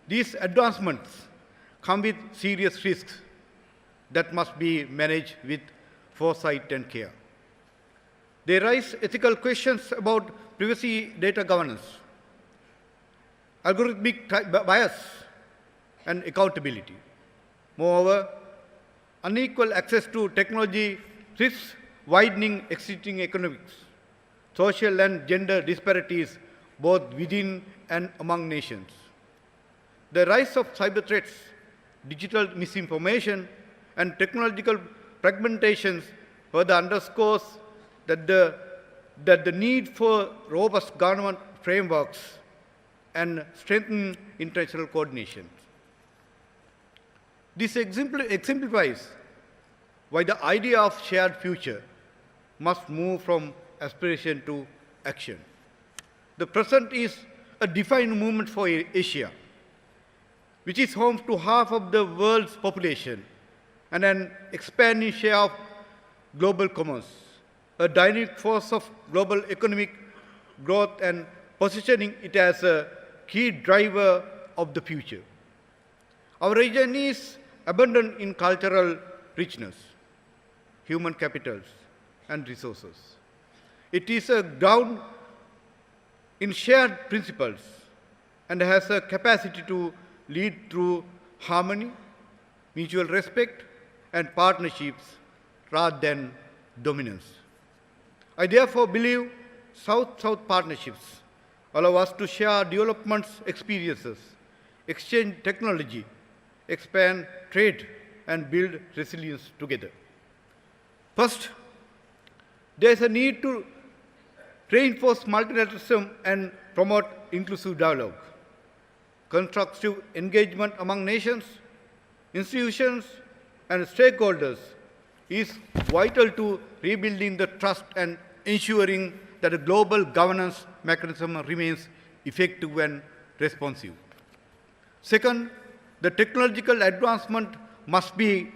these advancements come with serious risks that must be managed with foresight and care. They raise ethical questions about privacy, data governance, algorithmic bias, and accountability. Moreover, unequal access to technology risks widening existing economics, social and gender disparities both within and among nations. The rise of cyber threats, digital misinformation, and technological fragmentations further underscores that the need for robust government frameworks and strengthened international coordination. This exemplifies why the idea of shared future must move from aspiration to action. The present is a defining moment for Asia, which is home to half of the world's population and an expanding share of global commerce, a dynamic force of global economic growth and positioning it as a key driver of the future. Our region is abundant in cultural richness, human capitals, and resources. It is a ground in shared principles and has a capacity to lead through harmony, mutual respect, and partnerships rather than dominance. I therefore believe South-South partnerships allow us to share development experiences, exchange technology, expand trade, and build resilience together. First, there is a need to reinforce multilateralism and promote inclusive dialogue. Constructive engagement among nations, institutions, and stakeholders is vital to rebuilding the trust and ensuring that a global governance mechanism remains effective and responsive. Second, the technological advancement must be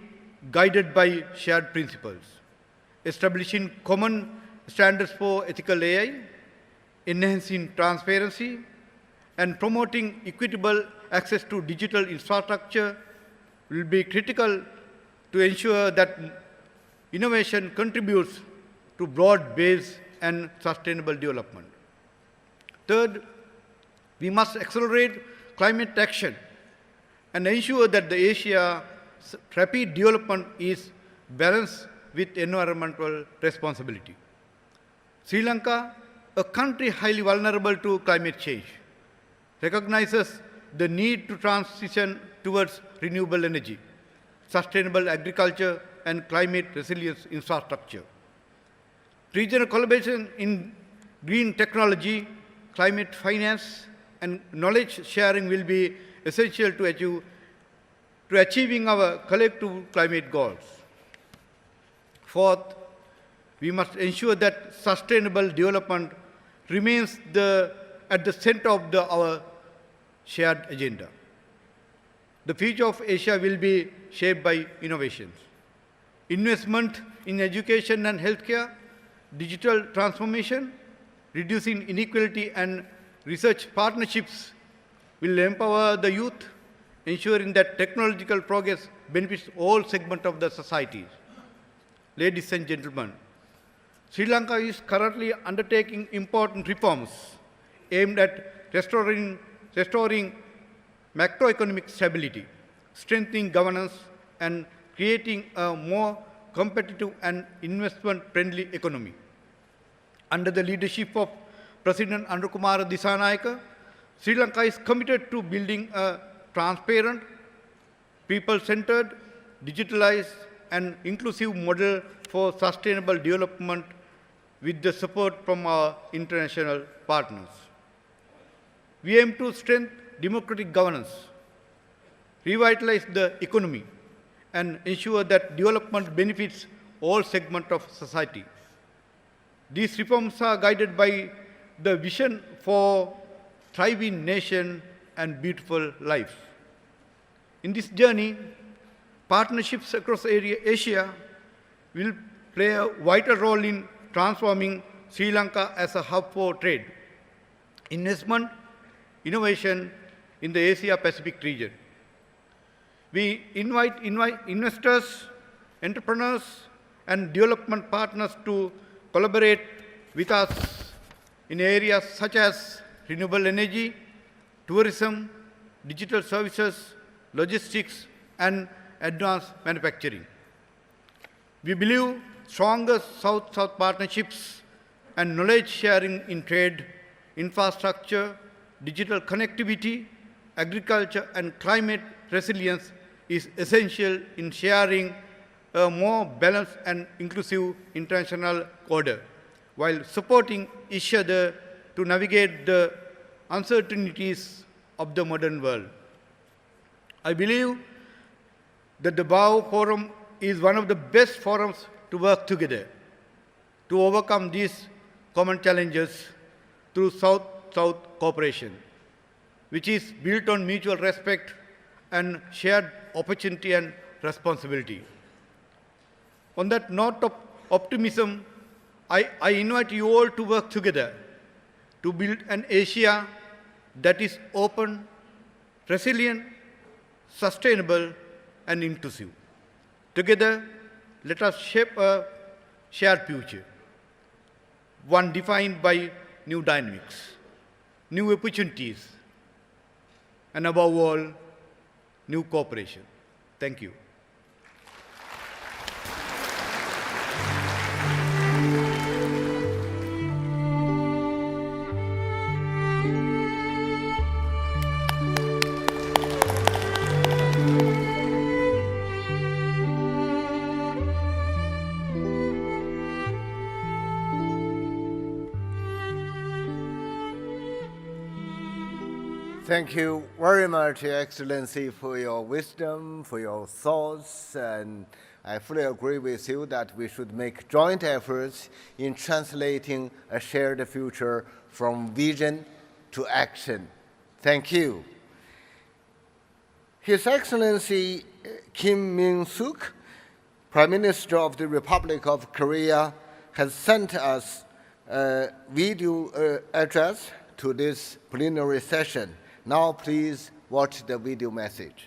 guided by shared principles. establishing common standards for ethical AI, enhancing transparency, and promoting equitable access to digital infrastructure will be critical to ensure that innovation contributes to broad-based and sustainable development. Third, we must accelerate climate action and ensure that the Asia's rapid development is balanced with environmental responsibility. Sri Lanka, a country highly vulnerable to climate change, recognizes the need to transition towards renewable energy, sustainable agriculture, and climate resilience infrastructure. Regional collaboration in green technology, climate finance, and knowledge sharing will be essential to achieving our collective climate goals. Fourth, we must ensure that sustainable development remains at the center of our shared agenda. The future of Asia will be shaped by innovations. Investment in education and healthcare, digital transformation, reducing inequality, and research partnerships will empower the youth, ensuring that technological progress benefits all segments of the society. Ladies and gentlemen, Sri Lanka is currently undertaking important reforms aimed at restoring macroeconomic stability, strengthening governance, and creating a more competitive and investment-friendly economy. Under the leadership of President Anukumara Dissanayake, Sri Lanka is committed to building a transparent, people-centered, digitalized, and inclusive model for sustainable development with the support from our international partners. We aim to strengthen democratic governance, revitalize the economy, and ensure that development benefits all segments of society. These reforms are guided by the vision for thriving nation and beautiful life. In this journey, partnerships across Asia will play a vital role in transforming Sri Lanka as a hub for trade, investment, innovation in the Asia-Pacific region. We invite investors, entrepreneurs, and development partners to collaborate with us in areas such as renewable energy, tourism, digital services, logistics, and advanced manufacturing. We believe stronger South-South partnerships and knowledge sharing in trade, infrastructure, digital connectivity, agriculture, and climate resilience is essential in sharing a more balanced and inclusive international order, while supporting each other to navigate the uncertainties of the modern world. I believe that the BAO Forum is one of the best forums to work together to overcome these common challenges through South-South cooperation, which is built on mutual respect and shared opportunity and responsibility. On that note of optimism, I invite you all to work together to build an Asia that is open, resilient, sustainable, and inclusive. Together, let us shape a shared future, one defined by new dynamics, new opportunities, and above all, new cooperation. Thank you. Thank you very much, Your Excellency, for your wisdom, for your thoughts, and I fully agree with you that we should make joint efforts in translating a shared future from vision to action. Thank you. His Excellency Kim Min-suk, Prime Minister of the Republic of Korea has sent us a video address to this plenary session. Now please watch the video message.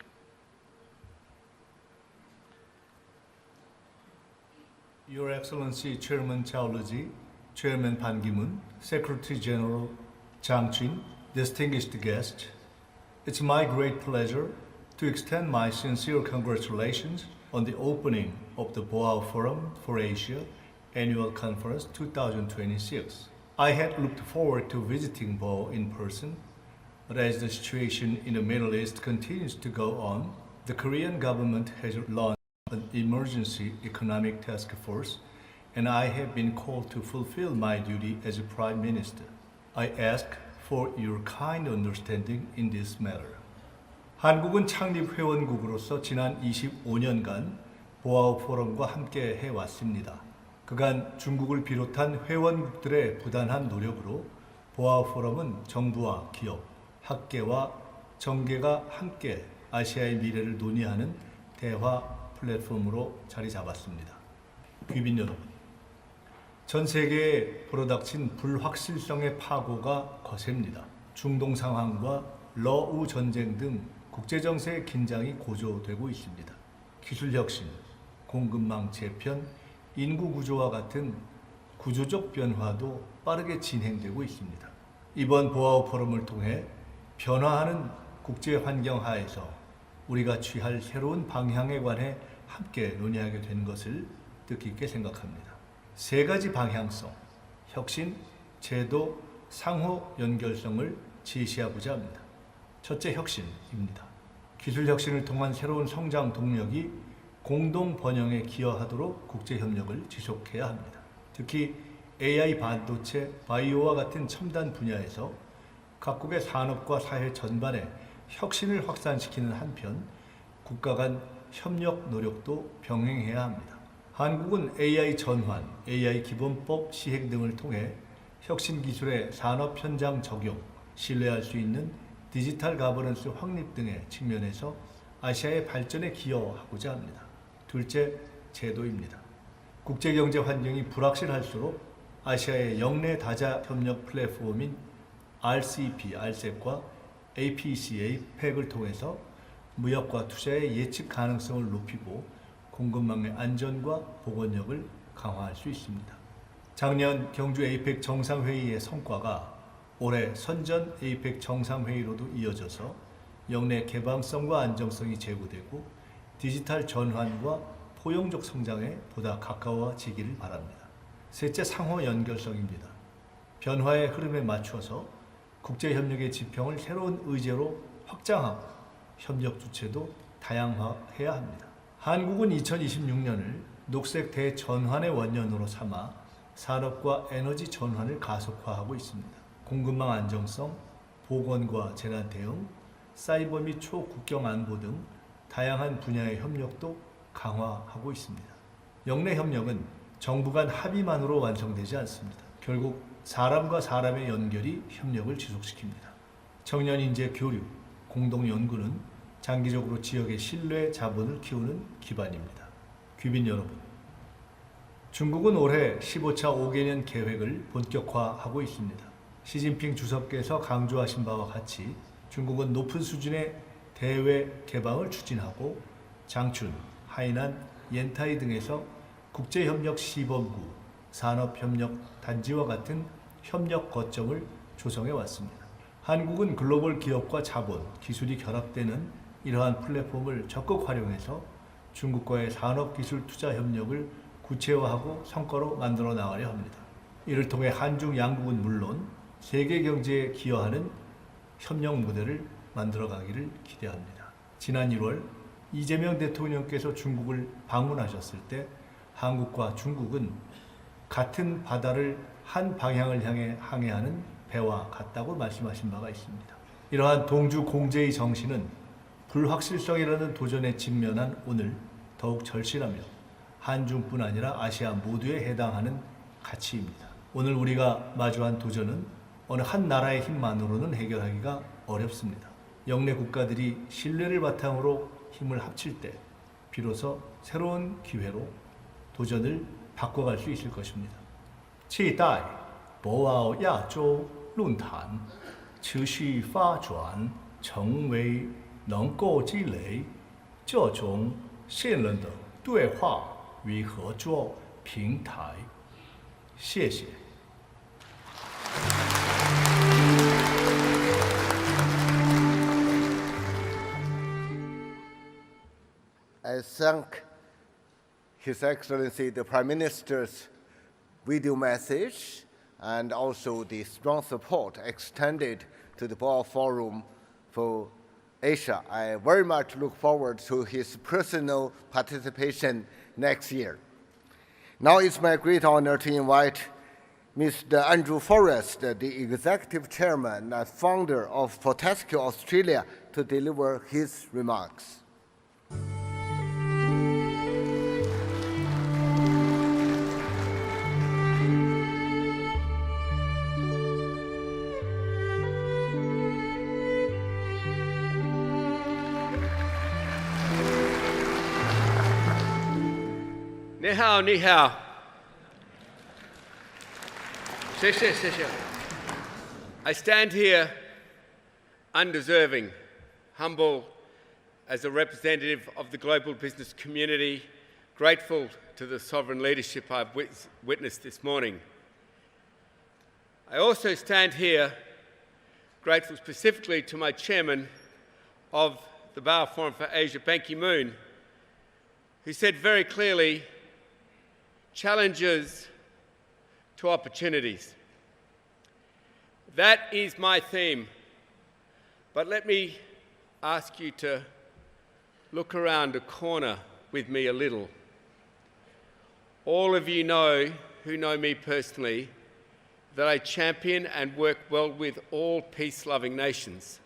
Your Excellency Chairman Chaology, Chairman Ban Ki-moon, Secretary General Jang Jin, distinguished guests, it's my great pleasure to extend my sincere congratulations on the opening of the Boao Forum for Asia Annual Conference 2026. I had looked forward to visiting Boao in person, but as the situation in the Middle East continues to go on, the Korean government has launched an emergency economic task force, and I have been called to fulfill my duty as a Prime Minister. I ask for your kind understanding in this matter. 한국은 창립 회원국으로서 지난 25년간 보아오 포럼과 함께 해왔습니다. 그간 중국을 비롯한 회원국들의 부단한 노력으로 보아오 포럼은 정부와 기업, 학계와 정계가 함께 아시아의 미래를 논의하는 대화 플랫폼으로 자리 잡았습니다. 귀빈 여러분, 전 세계에 불어닥친 불확실성의 파고가 거셉니다. 중동 상황과 러우 전쟁 등 국제정세의 긴장이 고조되고 있습니다. 기술혁신, 공급망 재편, 인구 구조와 같은 구조적 변화도 빠르게 진행되고 있습니다. 이번 보아오 포럼을 통해 변화하는 국제 환경 하에서 우리가 취할 새로운 방향에 관해 함께 논의하게 된 것을 뜻깊게 생각합니다. 세 가지 방향성, 혁신, 제도, 상호 연결성을 제시하고자 합니다. 첫째, 혁신입니다. 기술 혁신을 통한 새로운 성장 동력이 공동 번영에 기여하도록 국제 협력을 지속해야 합니다. 특히 AI 반도체, 바이오와 같은 첨단 분야에서 각국의 산업과 사회 전반에 혁신을 확산시키는 한편 국가 간 협력 노력도 병행해야 합니다. 한국은 AI 전환, AI 기본법 시행 등을 통해 혁신 기술의 산업 현장 적용, 신뢰할 수 있는 디지털 가버넌스 확립 등의 측면에서 아시아의 발전에 기여하고자 합니다. 둘째, 제도입니다. 국제경제 환경이 불확실할수록 아시아의 영내 다자 협력 플랫폼인 RCEP, RCEP과 APEC, APEC을 통해서 무역과 투자의 예측 가능성을 높이고 공급망의 안전과 복원력을 강화할 수 있습니다. 작년 경주 APEC 정상회의의 성과가 올해 선전 APEC 정상회의로도 이어져서 영내 개방성과 안정성이 제고되고 디지털 전환과 포용적 성장에 보다 가까워지기를 바랍니다. 셋째, 상호 연결성입니다. 변화의 흐름에 맞춰서 국제협력의 지평을 새로운 의제로 확장하고 협력 주체도 다양화해야 합니다. 한국은 2026년을 녹색 대전환의 원년으로 삼아 산업과 에너지 전환을 가속화하고 있습니다. 공급망 안정성, 보건과 재난 대응, 사이버 및 초국경 안보 등 다양한 분야의 협력도 강화하고 있습니다. 영내 협력은 정부 간 합의만으로 완성되지 않습니다. 결국 사람과 사람의 연결이 협력을 지속시킵니다. 청년 인재 교류, 공동 연구는 장기적으로 지역의 신뢰 자본을 키우는 기반입니다. 귀빈 여러분, 중국은 올해 15차 5개년 계획을 본격화하고 있습니다. 시진핑 주석께서 강조하신 바와 같이 중국은 높은 수준의 대외 개방을 추진하고 장춘, 하이난, 옌타이 등에서 국제협력 시범구, 산업협력 단지와 같은 협력 거점을 조성해 왔습니다. 한국은 글로벌 기업과 자본, 기술이 결합되는 이러한 플랫폼을 적극 활용해서 중국과의 산업기술 투자 협력을 구체화하고 성과로 만들어 나가려 합니다. 이를 통해 한중 양국은 물론 세계 경제에 기여하는 협력 모델을 만들어가기를 기대합니다. 지난 1월 이재명 대통령께서 중국을 방문하셨을 때 한국과 중국은 같은 바다를 한 방향을 향해 항해하는 배와 같다고 말씀하신 바가 있습니다. 이러한 동주 공제의 정신은 불확실성이라는 도전에 직면한 오늘 더욱 절실하며 한중뿐 아니라 아시아 모두에 해당하는 가치입니다. 오늘 우리가 마주한 도전은 어느 한 나라의 힘만으로는 해결하기가 어렵습니다. 영내 국가들이 신뢰를 바탕으로 힘을 합칠 때 비로소 새로운 기회로 도전을 바꿔갈 수 있을 것입니다. 期待博鳌亚洲论坛持续发展，成为能够积累这种信任的对话与合作平台。谢谢。I thank His Excellency the Prime Minister's video message and also the strong support extended to the Boao Forum for Asia. I very much look forward to his personal participation next year. Now it's my great honor to invite Mr. Andrew Forrest, the Executive Chairman and founder of Fortescue Australia, to deliver his remarks. Ni hao, ni hao. I stand here undeserving, humble as a representative of the global business community, grateful to the sovereign leadership I've witnessed this morning. I also stand here grateful specifically to my chairman of the Boao Forum for Asia, Ban Ki-moon, who said very clearly, challenges to opportunities. That is my theme. But let me ask you to look around a corner with me a little. All of you know, who know me personally, that I champion and work well with all peace-loving nations.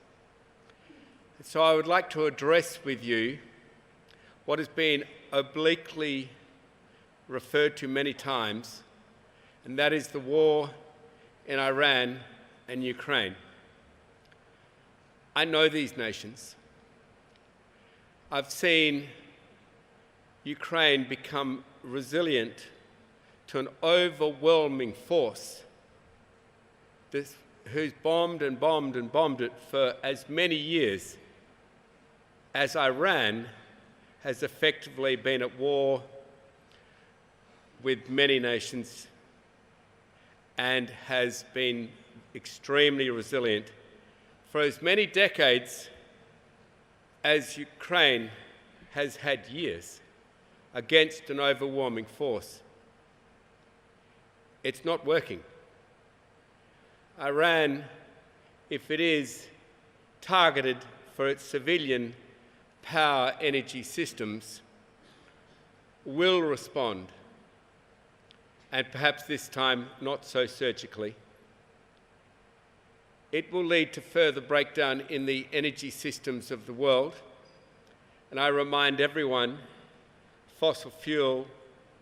So I would like to address with you what has been obliquely referred to many times, and that is the war in Iran and Ukraine. I know these nations. I've seen Ukraine become resilient to an overwhelming force who's bombed and bombed and bombed it for as many years as Iran has effectively been at war with many nations and has been extremely resilient for as many decades as Ukraine has had years against an overwhelming force. It's not working. Iran, if it is targeted for its civilian power energy systems, will respond, and perhaps this time not so surgically. It will lead to further breakdown in the energy systems of the world. And I remind everyone, fossil fuel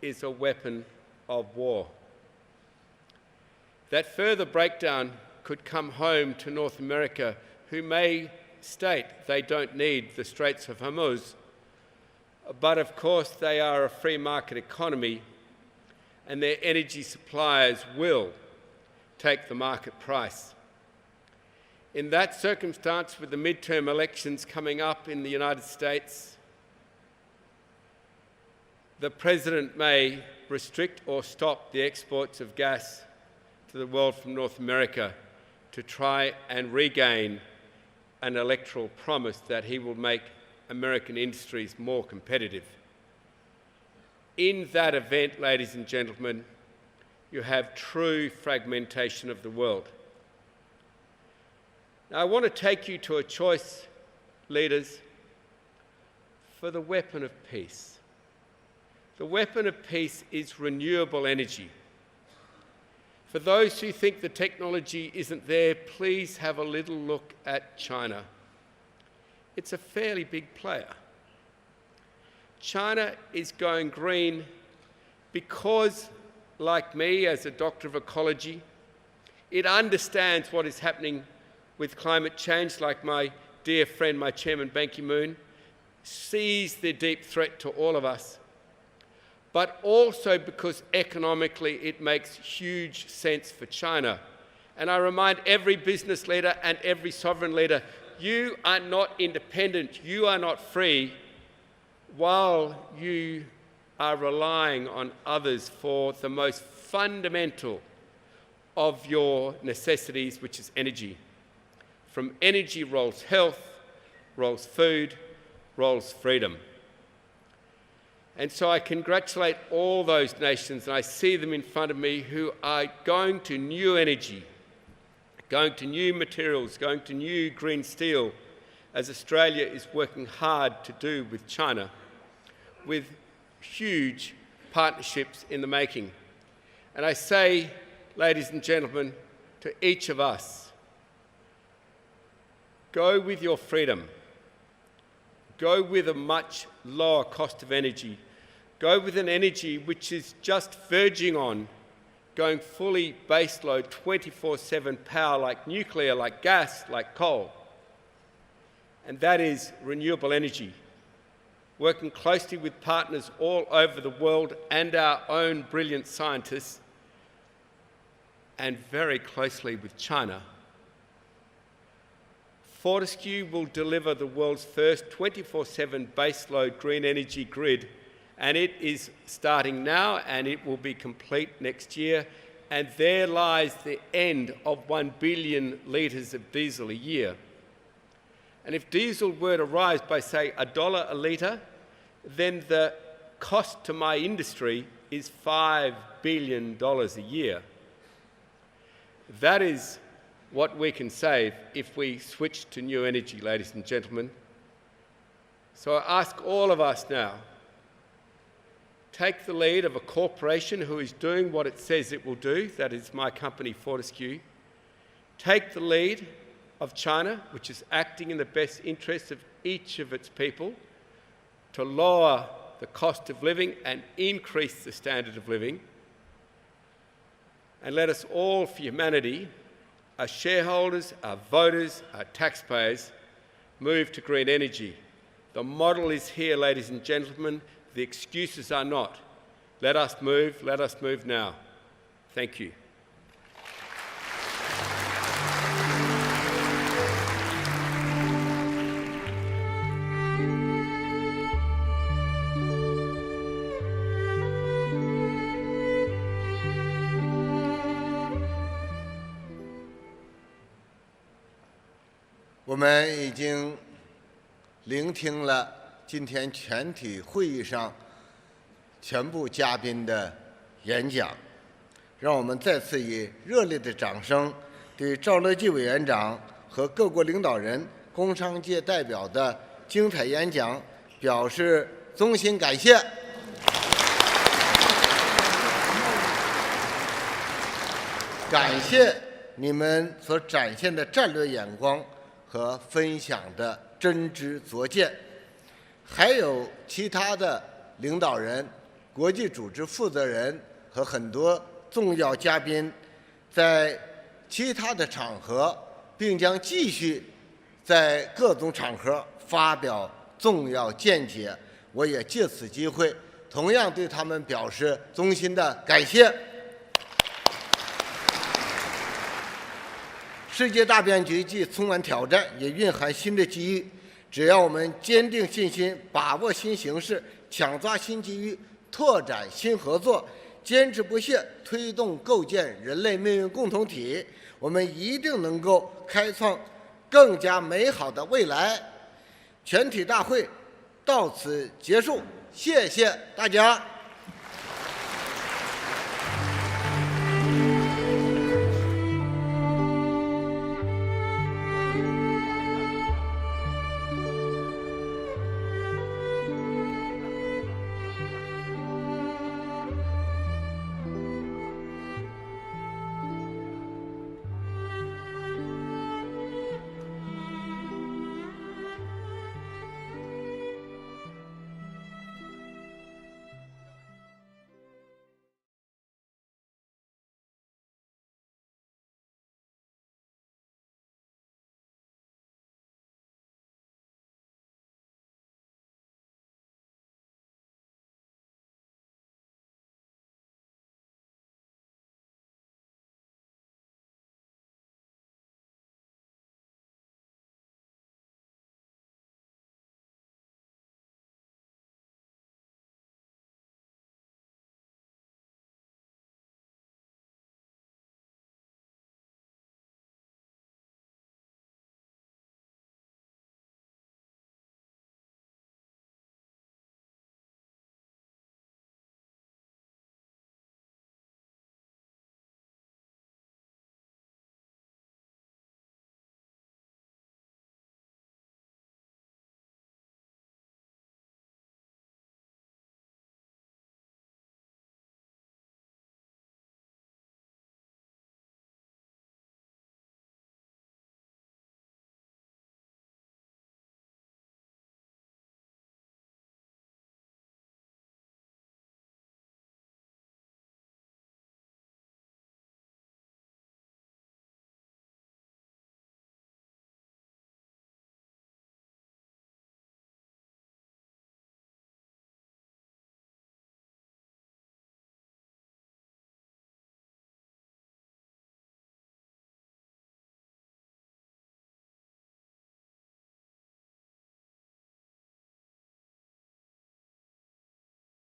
is a weapon of war. That further breakdown could come home to North America, who may state they don't need the Straits of Hormuz, but of course they are a free market economy and their energy suppliers will take the market price. In that circumstance, with the midterm elections coming up in the United States, the President may restrict or stop the exports of gas to the world from North America to try and regain an electoral promise that he will make American industries more competitive. In that event, ladies and gentlemen, you have true fragmentation of the world. Now, I want to take you to a choice, leaders, for the weapon of peace. The weapon of peace is renewable energy. For those who think the technology isn't there, please have a little look at China. It's a fairly big player. China is going green because, like me as a doctor of ecology, it understands what is happening with climate change, like my dear friend, my chairman, Ban Ki-moon, sees the deep threat to all of us, but also because economically it makes huge sense for China. And I remind every business leader and every sovereign leader, you are not independent, you are not free, while you are relying on others for the most fundamental of your necessities, which is energy. From energy rolls health, rolls food, rolls freedom. And so I congratulate all those nations, and I see them in front of me, who are going to new energy, going to new materials, going to new green steel, as Australia is working hard to do with China, with huge partnerships in the making. And I say, ladies and gentlemen, to each of us, go with your freedom. Go with a much lower cost of energy. Go with an energy which is just verging on going fully baseload 24/7 power, like nuclear, like gas, like coal. And that is renewable energy. Working closely with partners all over the world and our own brilliant scientists, and very closely with China, Fortescue will deliver the world's first 24/7 baseload green energy grid, and it is starting now and it will be complete next year, and there lies the end of 1 billion litres of diesel a year. And if diesel were to rise by, say, $1 a litre, then the cost to my industry is $5 billion a year. That is what we can save if we switch to new energy, ladies and gentlemen. So I ask all of us now, take the lead of a corporation who is doing what it says it will do, that is my company Fortescue. Take the lead of China, which is acting in the best interests of each of its people, to lower the cost of living and increase the standard of living. And let us all, for humanity, our shareholders, our voters, our taxpayers, move to green energy. The model is here, ladies and gentlemen. The excuses are not. Let us move now. Thank you.我们已经聆听了今天全体会议上全部嘉宾的演讲，让我们再次以热烈的掌声对赵乐际委员长和各国领导人、工商界代表的精彩演讲表示衷心感谢。感谢你们所展现的战略眼光和分享的真知灼见，还有其他的领导人、国际组织负责人和很多重要嘉宾，在其他的场合，并将继续在各种场合发表重要见解。我也借此机会，同样对他们表示衷心的感谢。世界大变局既充满挑战，也蕴含新的机遇。只要我们坚定信心，把握新形势，抢抓新机遇，拓展新合作，坚持不懈推动构建人类命运共同体，我们一定能够开创更加美好的未来。全体大会到此结束，谢谢大家。